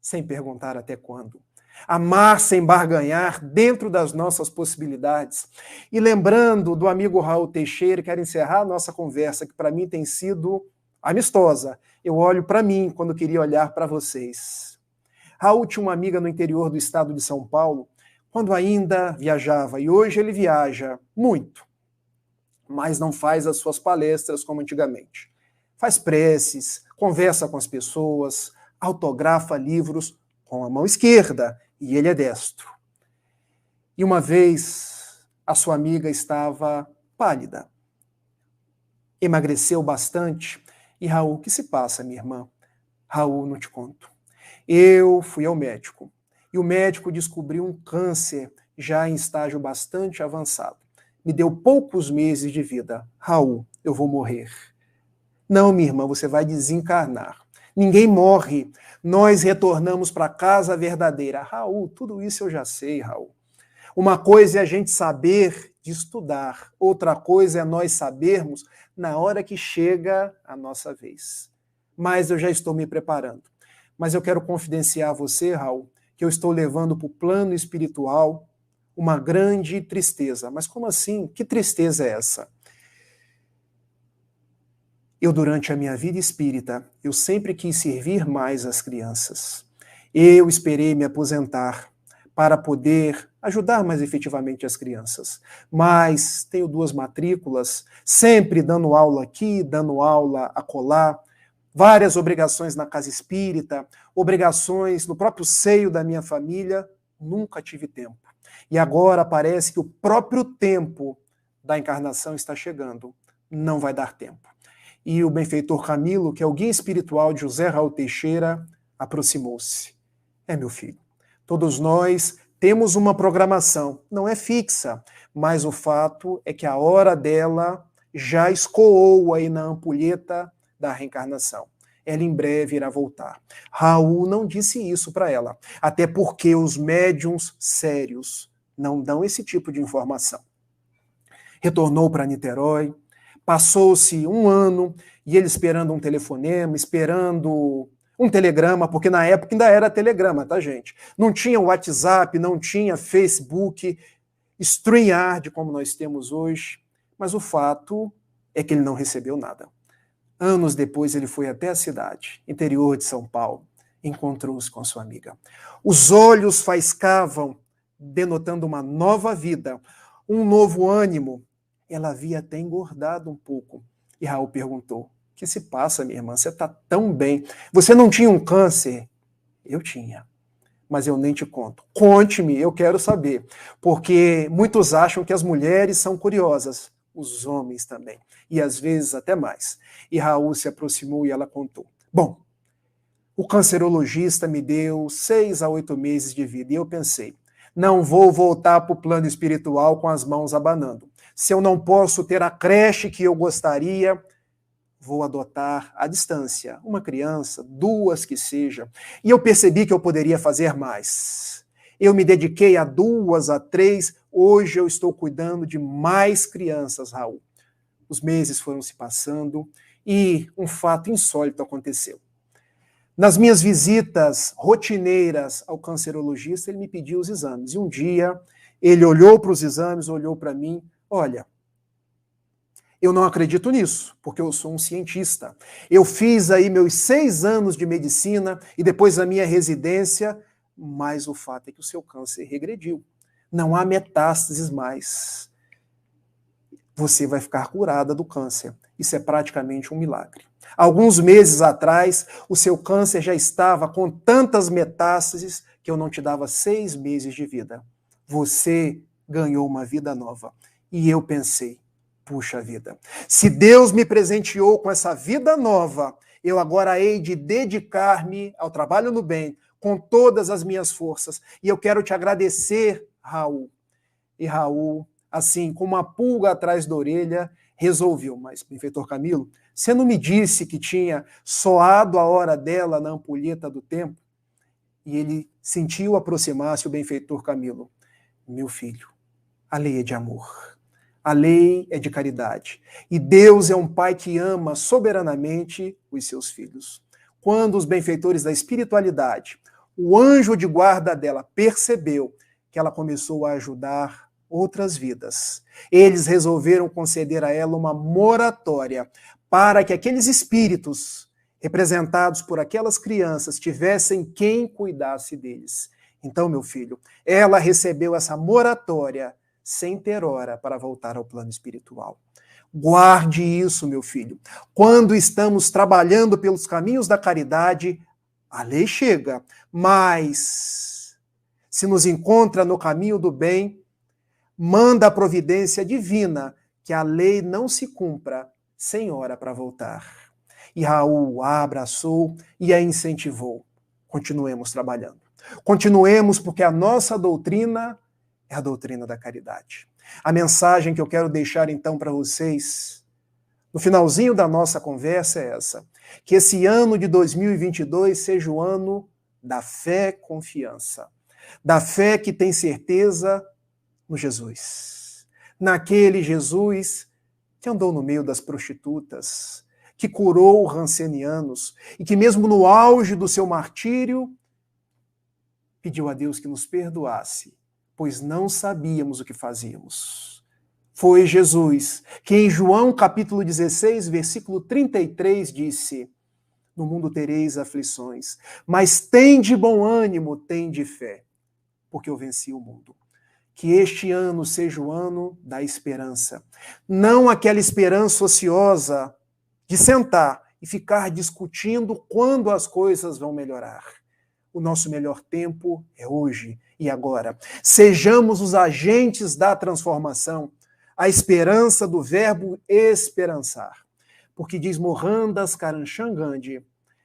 sem perguntar até quando. Amar sem barganhar dentro das nossas possibilidades. E lembrando do amigo Raul Teixeira, quero encerrar a nossa conversa, que para mim tem sido amistosa. Eu olho para mim quando queria olhar para vocês. Raul tinha uma amiga no interior do estado de São Paulo, quando ainda viajava, e hoje ele viaja muito, mas não faz as suas palestras como antigamente. Faz preces, conversa com as pessoas, autografa livros com a mão esquerda, e ele é destro. E uma vez, a sua amiga estava pálida, emagreceu bastante, e Raul, o que se passa, minha irmã? Raul, não te conto. Eu fui ao médico, e o médico descobriu um câncer já em estágio bastante avançado. Me deu poucos meses de vida. Raul, eu vou morrer. Não, minha irmã, você vai desencarnar. Ninguém morre. Nós retornamos para a casa verdadeira. Raul, tudo isso eu já sei, Raul. Uma coisa é a gente saber de estudar. Outra coisa é nós sabermos na hora que chega a nossa vez. Mas eu já estou me preparando. Mas eu quero confidenciar a você, Raul, que eu estou levando para o plano espiritual uma grande tristeza. Mas como assim? Que tristeza é essa? Eu, durante a minha vida espírita, eu sempre quis servir mais as crianças. Eu esperei me aposentar para poder ajudar mais efetivamente as crianças. Mas tenho 2 matrículas, sempre dando aula aqui, dando aula acolá, várias obrigações na casa espírita, obrigações no próprio seio da minha família, nunca tive tempo. E agora parece que o próprio tempo da encarnação está chegando. Não vai dar tempo. E o benfeitor Camilo, que é o guia espiritual de José Raul Teixeira, aproximou-se. É, meu filho, todos nós temos uma programação, não é fixa, mas o fato é que a hora dela já escoou aí na ampulheta da reencarnação. Ela em breve irá voltar. Raul não disse isso para ela, até porque os médiuns sérios não dão esse tipo de informação. Retornou para Niterói, passou-se 1 ano, e ele esperando um telefonema, esperando um telegrama, porque na época ainda era telegrama, tá, gente? Não tinha WhatsApp, não tinha Facebook, StreamYard, como nós temos hoje, mas o fato é que ele não recebeu nada. Anos depois, ele foi até a cidade, interior de São Paulo, encontrou-se com sua amiga. Os olhos faiscavam, denotando uma nova vida, um novo ânimo. Ela havia até engordado um pouco. E Raul perguntou: o que se passa, minha irmã? Você está tão bem. Você não tinha um câncer? Eu tinha, mas eu nem te conto. Conte-me, eu quero saber. Porque muitos acham que as mulheres são curiosas, os homens também, e às vezes até mais. E Raul se aproximou e ela contou. Bom, o cancerologista me deu 6 a 8 meses de vida, e eu pensei, Não vou voltar para o plano espiritual com as mãos abanando. Se eu não posso ter a creche que eu gostaria, vou adotar à distância uma criança, 2 que seja. E eu percebi que eu poderia fazer mais. Eu me dediquei a 2, a 3. Hoje eu estou cuidando de mais crianças, Raul. Os meses foram se passando e um fato insólito aconteceu. Nas minhas visitas rotineiras ao cancerologista, ele me pediu os exames. E um dia, ele olhou para os exames, olhou para mim, olha, eu não acredito nisso, porque eu sou um cientista. Eu fiz aí meus 6 anos de medicina e depois a minha residência, mas o fato é que o seu câncer regrediu. Não há metástases mais. Você vai ficar curada do câncer. Isso é praticamente um milagre. Alguns meses atrás, o seu câncer já estava com tantas metástases que eu não te dava 6 meses de vida. Você ganhou uma vida nova. E eu pensei, puxa vida, se Deus me presenteou com essa vida nova, eu agora hei de dedicar-me ao trabalho no bem com todas as minhas forças. E eu quero te agradecer, Raul. E Raul, assim, com uma pulga atrás da orelha, resolveu. Mas, benfeitor Camilo, você não me disse que tinha soado a hora dela na ampulheta do tempo? E ele sentiu aproximar-se o benfeitor Camilo. Meu filho, a lei é de amor. A lei é de caridade. E Deus é um pai que ama soberanamente os seus filhos. Quando os benfeitores da espiritualidade, o anjo de guarda dela, percebeu que ela começou a ajudar outras vidas, eles resolveram conceder a ela uma moratória para que aqueles espíritos representados por aquelas crianças tivessem quem cuidasse deles. Então, meu filho, ela recebeu essa moratória sem ter hora para voltar ao plano espiritual. Guarde isso, meu filho. Quando estamos trabalhando pelos caminhos da caridade, a lei chega, mas se nos encontra no caminho do bem, manda a providência divina que a lei não se cumpra sem hora para voltar. E Raul a abraçou e a incentivou. Continuemos trabalhando. Continuemos porque a nossa doutrina é a doutrina da caridade. A mensagem que eu quero deixar então para vocês, no finalzinho da nossa conversa é essa. Que esse ano de 2022 seja o ano da fé e confiança. Da fé que tem certeza no Jesus. Naquele Jesus que andou no meio das prostitutas, que curou rancenianos e que mesmo no auge do seu martírio pediu a Deus que nos perdoasse, pois não sabíamos o que fazíamos. Foi Jesus que em João capítulo 16, versículo 33 disse: no mundo tereis aflições, mas tende bom ânimo, tende fé, porque eu venci o mundo. Que este ano seja o ano da esperança. Não aquela esperança ociosa de sentar e ficar discutindo quando as coisas vão melhorar. O nosso melhor tempo é hoje e agora. Sejamos os agentes da transformação, a esperança do verbo esperançar. Porque diz Mohandas Karamchand Gandhi,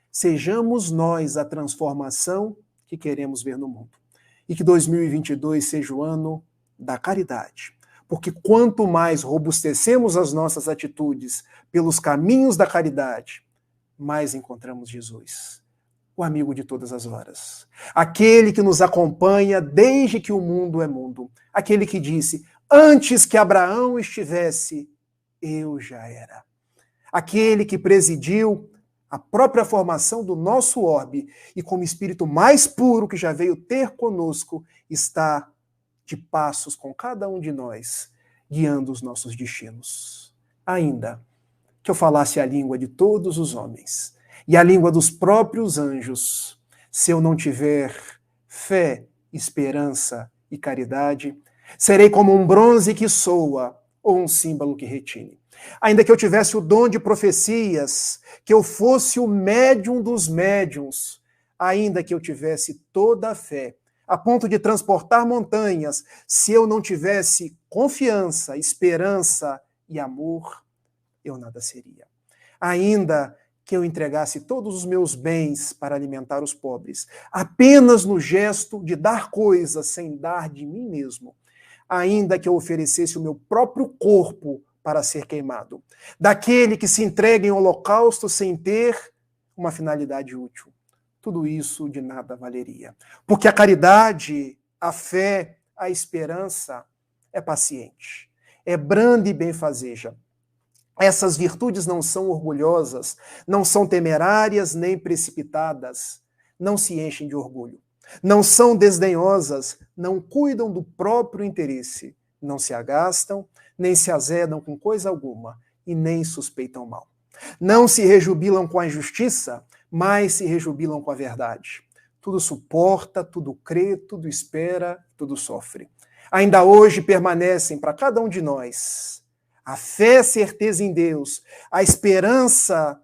sejamos nós a transformação que queremos ver no mundo. E que 2022 seja o ano da caridade. Porque quanto mais robustecemos as nossas atitudes pelos caminhos da caridade, mais encontramos Jesus, o amigo de todas as horas. Aquele que nos acompanha desde que o mundo é mundo. Aquele que disse, antes que Abraão estivesse, eu já era. Aquele que presidiu a própria formação do nosso orbe e como espírito mais puro que já veio ter conosco, está de passos com cada um de nós, guiando os nossos destinos. Ainda que eu falasse a língua de todos os homens e a língua dos próprios anjos, se eu não tiver fé, esperança e caridade, serei como um bronze que soa ou um símbolo que retine. Ainda que eu tivesse o dom de profecias, que eu fosse o médium dos médiuns, ainda que eu tivesse toda a fé, a ponto de transportar montanhas, se eu não tivesse confiança, esperança e amor, eu nada seria. Ainda que eu entregasse todos os meus bens para alimentar os pobres, apenas no gesto de dar coisas sem dar de mim mesmo, ainda que eu oferecesse o meu próprio corpo para ser queimado, daquele que se entrega em holocausto sem ter uma finalidade útil. Tudo isso de nada valeria. Porque a caridade, a fé, a esperança é paciente, é branda e benfazeja. Essas virtudes não são orgulhosas, não são temerárias nem precipitadas, não se enchem de orgulho, não são desdenhosas, não cuidam do próprio interesse, não se agastam, nem se azedam com coisa alguma e nem suspeitam mal. Não se rejubilam com a injustiça, mas se rejubilam com a verdade. Tudo suporta, tudo crê, tudo espera, tudo sofre. Ainda hoje permanecem para cada um de nós a fé, certeza em Deus, a esperança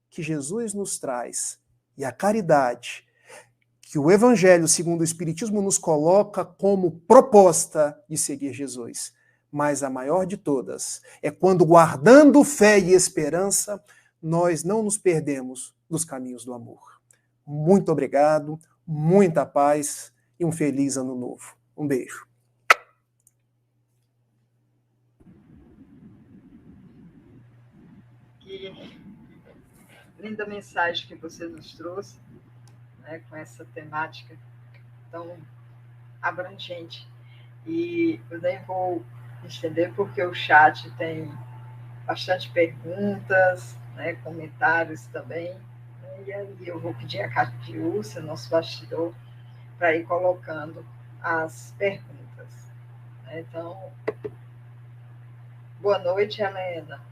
que Jesus nos traz e a caridade que o Evangelho, segundo o Espiritismo, nos coloca como proposta de seguir Jesus. Mas a maior de todas é quando, guardando fé e esperança, nós não nos perdemos dos caminhos do amor. Muito obrigado, muita paz e um feliz ano novo. Um beijo. Que linda mensagem que você nos trouxe, né, com essa temática tão abrangente. E eu nem vou estender porque o chat tem bastante perguntas, né, comentários também. E aí eu vou pedir a Catiúcia, nosso bastidor, para ir colocando as perguntas. Então, boa noite, Helena.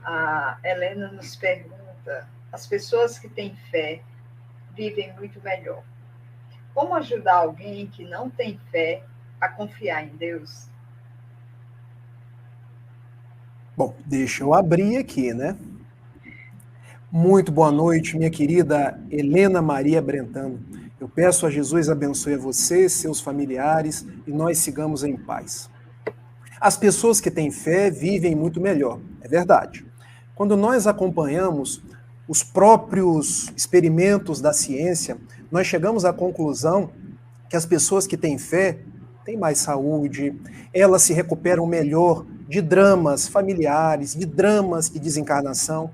A Helena nos pergunta: as pessoas que têm fé vivem muito melhor. Como ajudar alguém que não tem fé a confiar em Deus? Bom, deixa eu abrir aqui, né? Muito boa noite, minha querida Helena Maria Brentano. Eu peço a Jesus abençoe a você, seus familiares, e nós sigamos em paz. As pessoas que têm fé vivem muito melhor, é verdade. Quando nós acompanhamos os próprios experimentos da ciência, nós chegamos à conclusão que as pessoas que têm fé têm mais saúde, elas se recuperam melhor de dramas familiares, de dramas de desencarnação.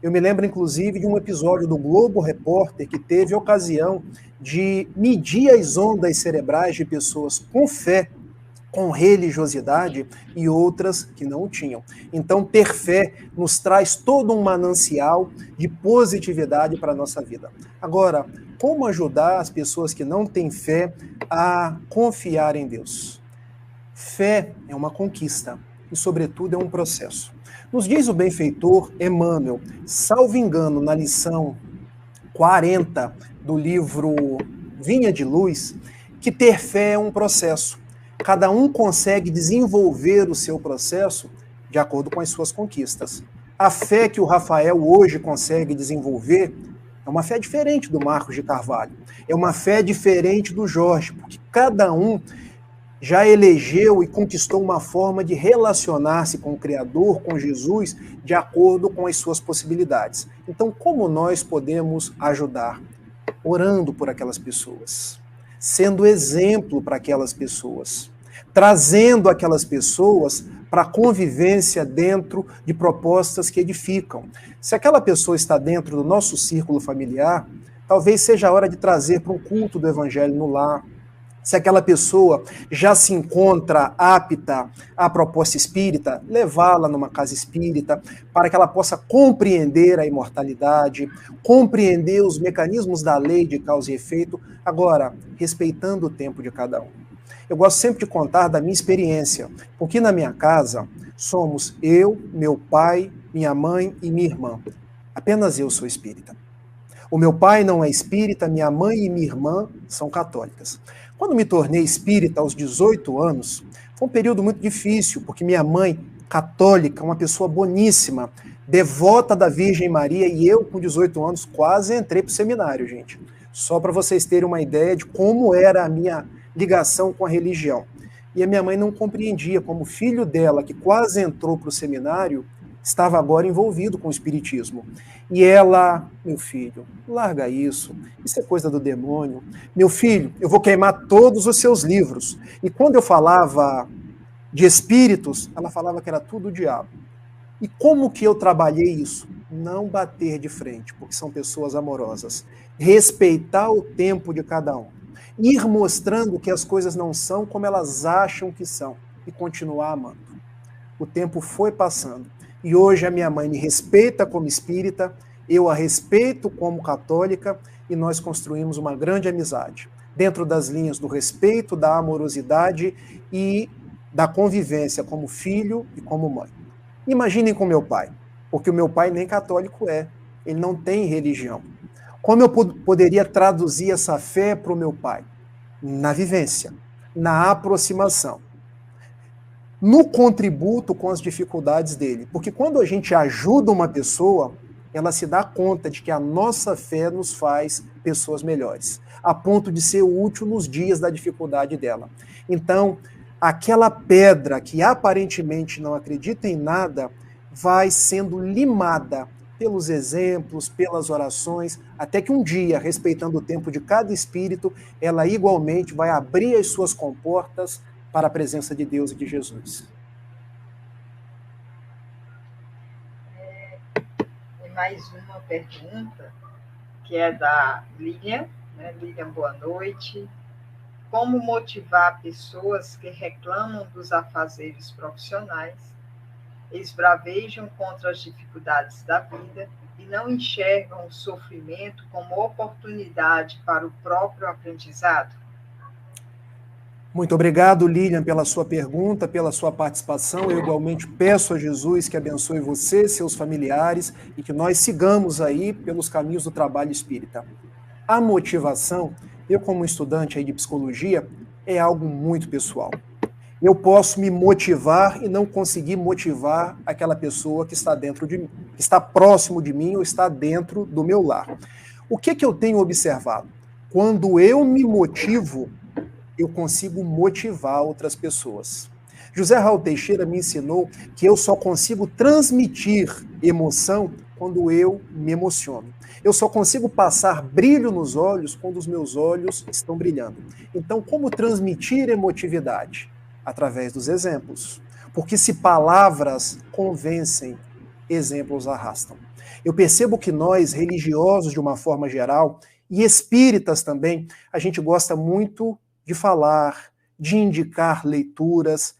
Eu me lembro, inclusive, de um episódio do Globo Repórter que teve a ocasião de medir as ondas cerebrais de pessoas com fé, com religiosidade, e outras que não tinham. Então, ter fé nos traz todo um manancial de positividade para a nossa vida. Agora, como ajudar as pessoas que não têm fé a confiar em Deus? Fé é uma conquista e, sobretudo, é um processo. Nos diz o benfeitor Emmanuel, salvo engano, na lição 40 do livro Vinha de Luz, que ter fé é um processo. Cada um consegue desenvolver o seu processo de acordo com as suas conquistas. A fé que o Rafael hoje consegue desenvolver é uma fé diferente do Marcos de Carvalho. É uma fé diferente do Jorge, porque cada um já elegeu e conquistou uma forma de relacionar-se com o Criador, com Jesus, de acordo com as suas possibilidades. Então, como nós podemos ajudar? Orando por aquelas pessoas, sendo exemplo para aquelas pessoas, trazendo aquelas pessoas para a convivência dentro de propostas que edificam. Se aquela pessoa está dentro do nosso círculo familiar, talvez seja a hora de trazer para um culto do Evangelho no lar. Se aquela pessoa já se encontra apta à proposta espírita, levá-la numa casa espírita, para que ela possa compreender a imortalidade, compreender os mecanismos da lei de causa e efeito, agora, respeitando o tempo de cada um. Eu gosto sempre de contar da minha experiência, porque na minha casa somos eu, meu pai, minha mãe e minha irmã. Apenas eu sou espírita. O meu pai não é espírita, minha mãe e minha irmã são católicas. Quando me tornei espírita aos 18 anos, foi um período muito difícil, porque minha mãe, católica, uma pessoa boníssima, devota da Virgem Maria, e eu, com 18 anos, quase entrei para o seminário, gente. Só para vocês terem uma ideia de como era a minha ligação com a religião. E a minha mãe não compreendia como o filho dela, que quase entrou para o seminário, estava agora envolvido com o espiritismo. E ela, meu filho, larga isso é coisa do demônio. Meu filho, eu vou queimar todos os seus livros. E quando eu falava de espíritos, ela falava que era tudo o diabo. E como que eu trabalhei isso? Não bater de frente, porque são pessoas amorosas. Respeitar o tempo de cada um. Ir mostrando que as coisas não são como elas acham que são. E continuar amando. O tempo foi passando. E hoje a minha mãe me respeita como espírita, eu a respeito como católica, e nós construímos uma grande amizade. Dentro das linhas do respeito, da amorosidade e da convivência como filho e como mãe. Imaginem com meu pai, porque o meu pai nem católico é, ele não tem religião. Como eu poderia traduzir essa fé para o meu pai? Na vivência, na aproximação, no contributo com as dificuldades dele. Porque quando a gente ajuda uma pessoa, ela se dá conta de que a nossa fé nos faz pessoas melhores, a ponto de ser útil nos dias da dificuldade dela. Então, aquela pedra que aparentemente não acredita em nada, vai sendo limada pelos exemplos, pelas orações, até que um dia, respeitando o tempo de cada espírito, ela igualmente vai abrir as suas comportas para a presença de Deus e de Jesus. E mais uma pergunta, que é da Lilian, né? Lilian, boa noite. Como motivar pessoas que reclamam dos afazeres profissionais, esbravejam contra as dificuldades da vida e não enxergam o sofrimento como oportunidade para o próprio aprendizado? Muito obrigado, Lilian, pela sua pergunta, pela sua participação. Eu igualmente peço a Jesus que abençoe você, seus familiares, e que nós sigamos aí pelos caminhos do trabalho espírita. A motivação, eu como estudante aí de psicologia, é algo muito pessoal. Eu posso me motivar e não conseguir motivar aquela pessoa que está dentro de mim, que está próximo de mim ou está dentro do meu lar. O que eu tenho observado? Quando eu me motivo, eu consigo motivar outras pessoas. José Raul Teixeira me ensinou que eu só consigo transmitir emoção quando eu me emociono. Eu só consigo passar brilho nos olhos quando os meus olhos estão brilhando. Então, como transmitir emotividade? Através dos exemplos. Porque se palavras convencem, exemplos arrastam. Eu percebo que nós, religiosos de uma forma geral, e espíritas também, a gente gosta muito de falar, de indicar leituras.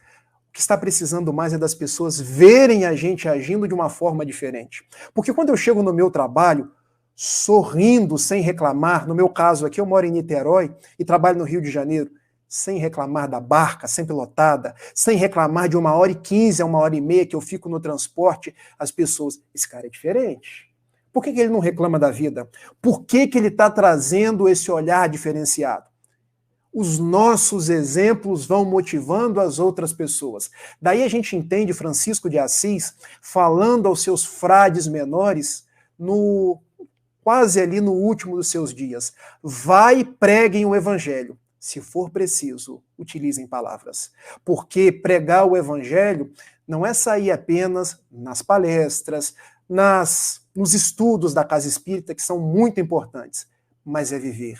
O que está precisando mais é das pessoas verem a gente agindo de uma forma diferente. Porque quando eu chego no meu trabalho, sorrindo, sem reclamar, no meu caso aqui, eu moro em Niterói e trabalho no Rio de Janeiro, sem reclamar da barca sempre lotada, sem reclamar de 1h15 a 1h30 que eu fico no transporte, as pessoas, esse cara é diferente. Por que ele não reclama da vida? Por que ele está trazendo esse olhar diferenciado? Os nossos exemplos vão motivando as outras pessoas. Daí a gente entende Francisco de Assis falando aos seus frades menores, quase ali no último dos seus dias. Vai e preguem o evangelho. Se for preciso, utilizem palavras. Porque pregar o evangelho não é sair apenas nas palestras, nos estudos da casa espírita, que são muito importantes, mas é viver.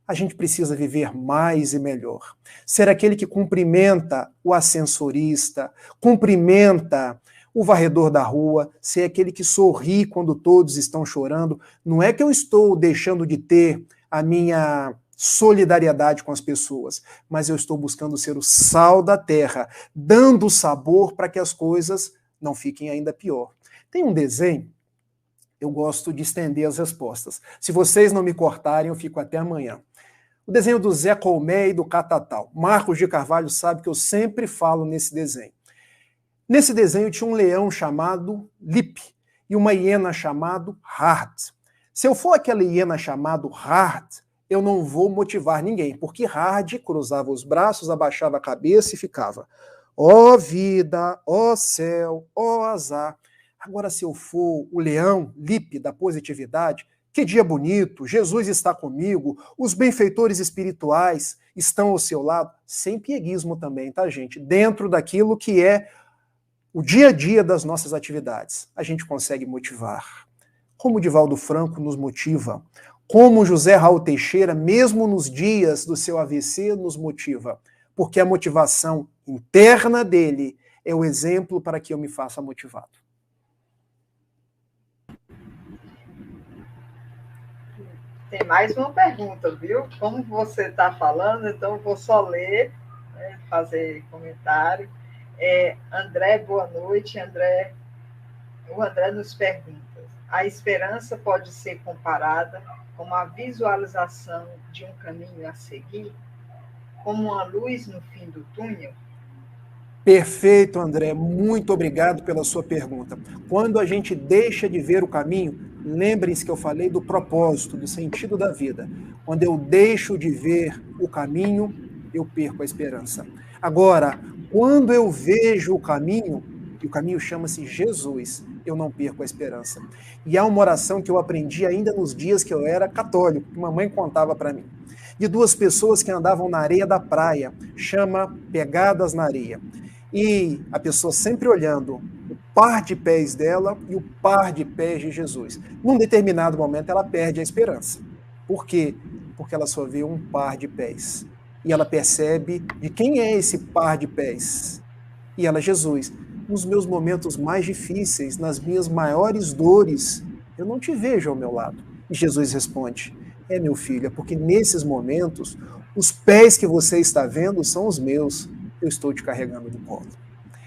A gente precisa viver mais e melhor. Ser aquele que cumprimenta o ascensorista, cumprimenta o varredor da rua, ser aquele que sorri quando todos estão chorando. Não é que eu estou deixando de ter a minha solidariedade com as pessoas, mas eu estou buscando ser o sal da terra, dando sabor para que as coisas não fiquem ainda pior. Tem um desenho, eu gosto de estender as respostas. Se vocês não me cortarem, eu fico até amanhã. O desenho do Zé Colmé e do Catatal. Marcos de Carvalho sabe que eu sempre falo nesse desenho. Nesse desenho tinha um leão chamado Lip e uma hiena chamado Hard. Se eu for aquela hiena chamado Hard, eu não vou motivar ninguém, porque Hard cruzava os braços, abaixava a cabeça e ficava: ó vida, ó céu, ó azar. Agora, se eu for o leão, Lip, da positividade, que dia bonito, Jesus está comigo, os benfeitores espirituais estão ao seu lado, sem pieguismo também, tá, gente? Dentro daquilo que é o dia a dia das nossas atividades, a gente consegue motivar. Como o Divaldo Franco nos motiva, como José Raul Teixeira, mesmo nos dias do seu AVC, nos motiva. Porque a motivação interna dele é o exemplo para que eu me faça motivado. Tem mais uma pergunta, viu? Como você está falando, então eu vou só ler, né, fazer comentário. André, boa noite. André, o André nos pergunta: a esperança pode ser comparada com a visualização de um caminho a seguir, como uma luz no fim do túnel? Perfeito, André. Muito obrigado pela sua pergunta. Quando a gente deixa de ver o caminho, lembrem-se que eu falei do propósito, do sentido da vida. Quando eu deixo de ver o caminho, eu perco a esperança. Agora, quando eu vejo o caminho, e o caminho chama-se Jesus, eu não perco a esperança. E há uma oração que eu aprendi ainda nos dias que eu era católico, que mamãe contava para mim, de duas pessoas que andavam na areia da praia, chama Pegadas na Areia. E a pessoa sempre olhando o par de pés dela e o par de pés de Jesus. Num determinado momento ela perde a esperança. Por quê? Porque ela só vê um par de pés. E ela percebe de quem é esse par de pés. E ela, Jesus, nos meus momentos mais difíceis, nas minhas maiores dores, eu não te vejo ao meu lado. E Jesus responde: meu filho, é porque nesses momentos, os pés que você está vendo são os meus. Eu estou te carregando no colo.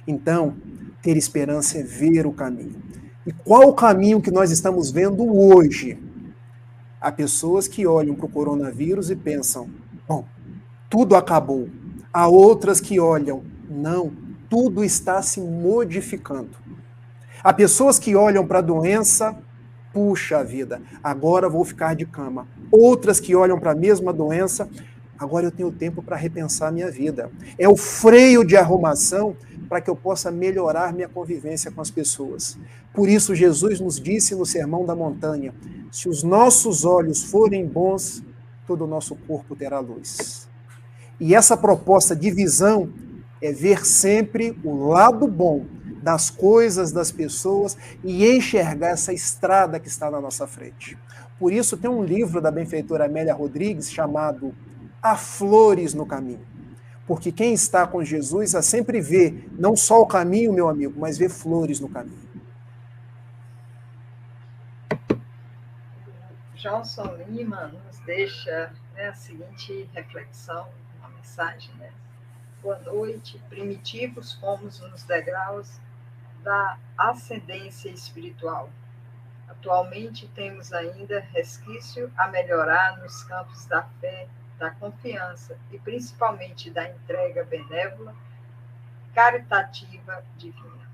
Então, ter esperança é ver o caminho. E qual o caminho que nós estamos vendo hoje? Há pessoas que olham para o coronavírus e pensam: bom, tudo acabou. Há outras que olham: não, tudo está se modificando. Há pessoas que olham para a doença: puxa vida, agora vou ficar de cama. Outras que olham para a mesma doença: agora eu tenho tempo para repensar a minha vida. É o freio de arrumação para que eu possa melhorar minha convivência com as pessoas. Por isso, Jesus nos disse no Sermão da Montanha: se os nossos olhos forem bons, todo o nosso corpo terá luz. E essa proposta de visão é ver sempre o lado bom das coisas, das pessoas, e enxergar essa estrada que está na nossa frente. Por isso, tem um livro da benfeitora Amélia Rodrigues chamado Há Flores no Caminho. Porque quem está com Jesus a sempre vê, não só o caminho, meu amigo, mas vê flores no caminho. Johnson Lima nos deixa, né, a seguinte reflexão, uma mensagem, né? Boa noite, primitivos fomos nos degraus da ascendência espiritual. Atualmente temos ainda resquício a melhorar nos campos da fé, da confiança e principalmente da entrega benévola, caritativa, divina.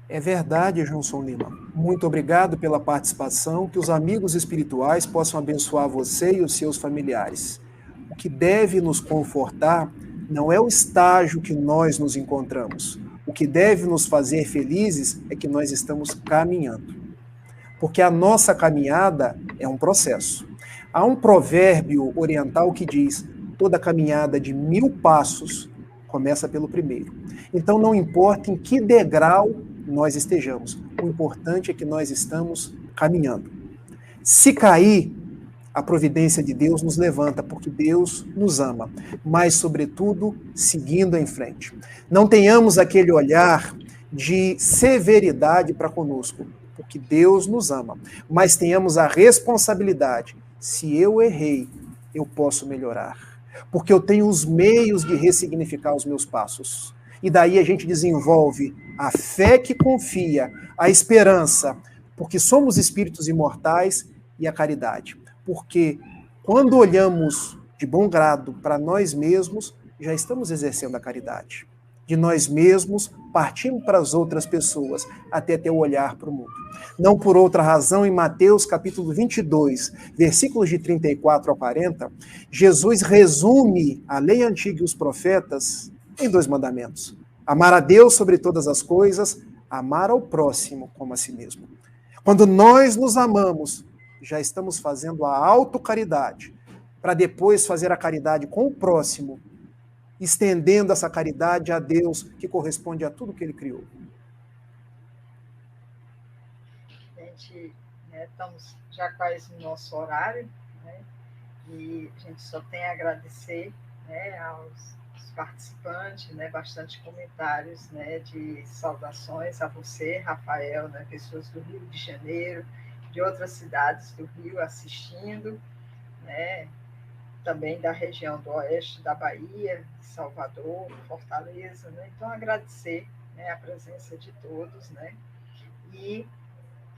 É verdade, Johnson Lima. Muito obrigado pela participação, que os amigos espirituais possam abençoar você e os seus familiares. O que deve nos confortar não é o estágio que nós nos encontramos. O que deve nos fazer felizes é que nós estamos caminhando. Porque a nossa caminhada é um processo. Há um provérbio oriental que diz: toda caminhada de 1000 passos começa pelo primeiro. Então não importa em que degrau nós estejamos, o importante é que nós estamos caminhando. Se cair, a providência de Deus nos levanta, porque Deus nos ama, mas, sobretudo, seguindo em frente. Não tenhamos aquele olhar de severidade para conosco, porque Deus nos ama, mas tenhamos a responsabilidade. Se eu errei, eu posso melhorar, porque eu tenho os meios de ressignificar os meus passos. E daí a gente desenvolve a fé que confia, a esperança, porque somos espíritos imortais, e a caridade. Porque quando olhamos de bom grado para nós mesmos, já estamos exercendo a caridade. De nós mesmos, partimos para as outras pessoas, até ter o olhar para o mundo. Não por outra razão, em Mateus capítulo 22, versículos de 34 a 40, Jesus resume a lei antiga e os profetas em 2 mandamentos. Amar a Deus sobre todas as coisas, amar ao próximo como a si mesmo. Quando nós nos amamos, já estamos fazendo a autocaridade, para depois fazer a caridade com o próximo, estendendo essa caridade a Deus, que corresponde a tudo que Ele criou. Gente, estamos já quase no nosso horário, né? E a gente só tem a agradecer, né, aos participantes, né, bastante comentários, né, de saudações a você, Rafael, né, pessoas do Rio de Janeiro, de outras cidades do Rio assistindo, né, também da região do oeste da Bahia, de Salvador, Fortaleza, né? Então agradecer, né, a presença de todos, né? E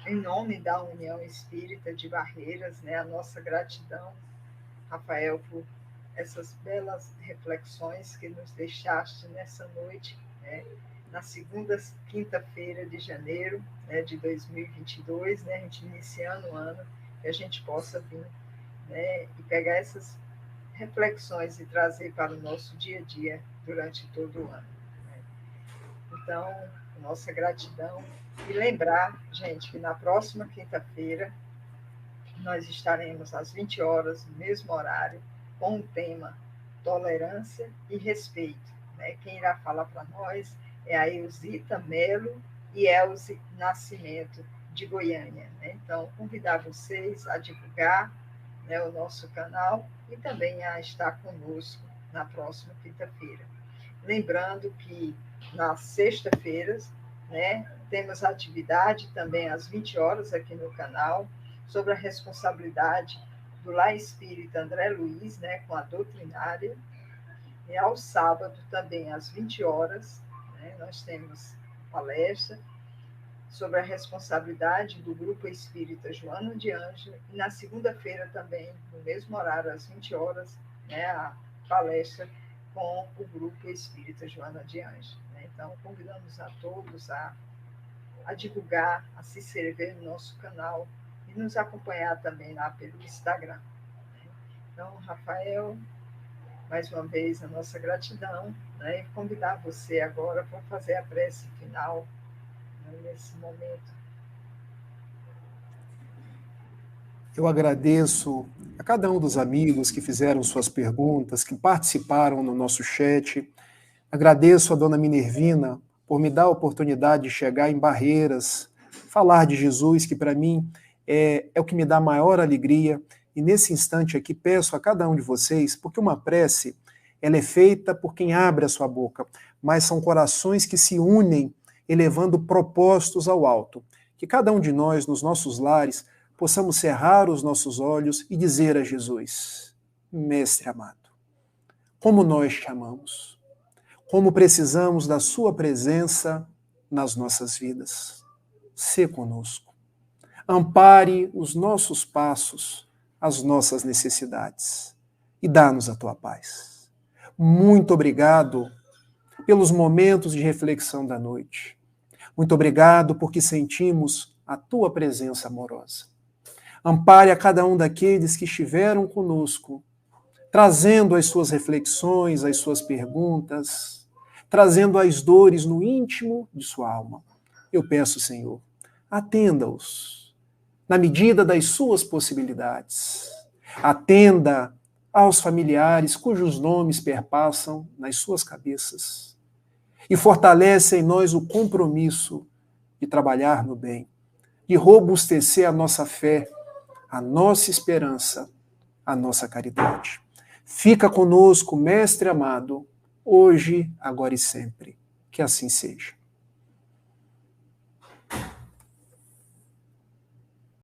em nome da União Espírita de Barreiras, né, a nossa gratidão, Rafael, por essas belas reflexões que nos deixaste nessa noite, né, na segunda quinta-feira de janeiro, né, de 2022, né, a gente iniciando o ano, que a gente possa vir, né, e pegar essas reflexões e trazer para o nosso dia a dia durante todo o ano, né? Então, nossa gratidão. E lembrar, gente, que na próxima quinta-feira nós estaremos às 20 horas, no mesmo horário, com o tema tolerância e respeito, né? Quem irá falar para nós é a Elzita Melo e Elze Nascimento, de Goiânia, né? Então, convidar vocês a divulgar, né, o nosso canal e também a estar conosco na próxima quinta-feira. Lembrando que nas sextas-feiras, né, temos atividade também às 20 horas aqui no canal, sobre a responsabilidade do Lar Espírita André Luiz, né, com a doutrinária. E ao sábado também às 20 horas, né, nós temos palestra sobre a responsabilidade do Grupo Espírita Joana de Ângela, e na segunda-feira também, no mesmo horário, às 20 horas, né, a palestra com o Grupo Espírita Joana de Ângela, né? Então, convidamos a todos a divulgar, a se inscrever no nosso canal e nos acompanhar também lá pelo Instagram, né? Então, Rafael, mais uma vez, a nossa gratidão, né, e convidar você agora para fazer a prece final, nesse momento. Eu agradeço a cada um dos amigos que fizeram suas perguntas, que participaram no nosso chat. Agradeço a dona Minervina por me dar a oportunidade de chegar em Barreiras, falar de Jesus, que para mim é o que me dá maior alegria. E nesse instante aqui peço a cada um de vocês, porque uma prece, ela é feita por quem abre a sua boca, mas são corações que se unem, elevando propósitos ao alto. Que cada um de nós, nos nossos lares, possamos cerrar os nossos olhos e dizer a Jesus: Mestre amado, como nós te amamos, como precisamos da sua presença nas nossas vidas. Sê conosco. Ampare os nossos passos, as nossas necessidades e dá-nos a tua paz. Muito obrigado pelos momentos de reflexão da noite. Muito obrigado porque sentimos a tua presença amorosa. Ampare a cada um daqueles que estiveram conosco, trazendo as suas reflexões, as suas perguntas, trazendo as dores no íntimo de sua alma. Eu peço, Senhor, atenda-os na medida das suas possibilidades. Atenda aos familiares cujos nomes perpassam nas suas cabeças. E fortalece em nós o compromisso de trabalhar no bem, de robustecer a nossa fé, a nossa esperança, a nossa caridade. Fica conosco, Mestre amado, hoje, agora e sempre. Que assim seja.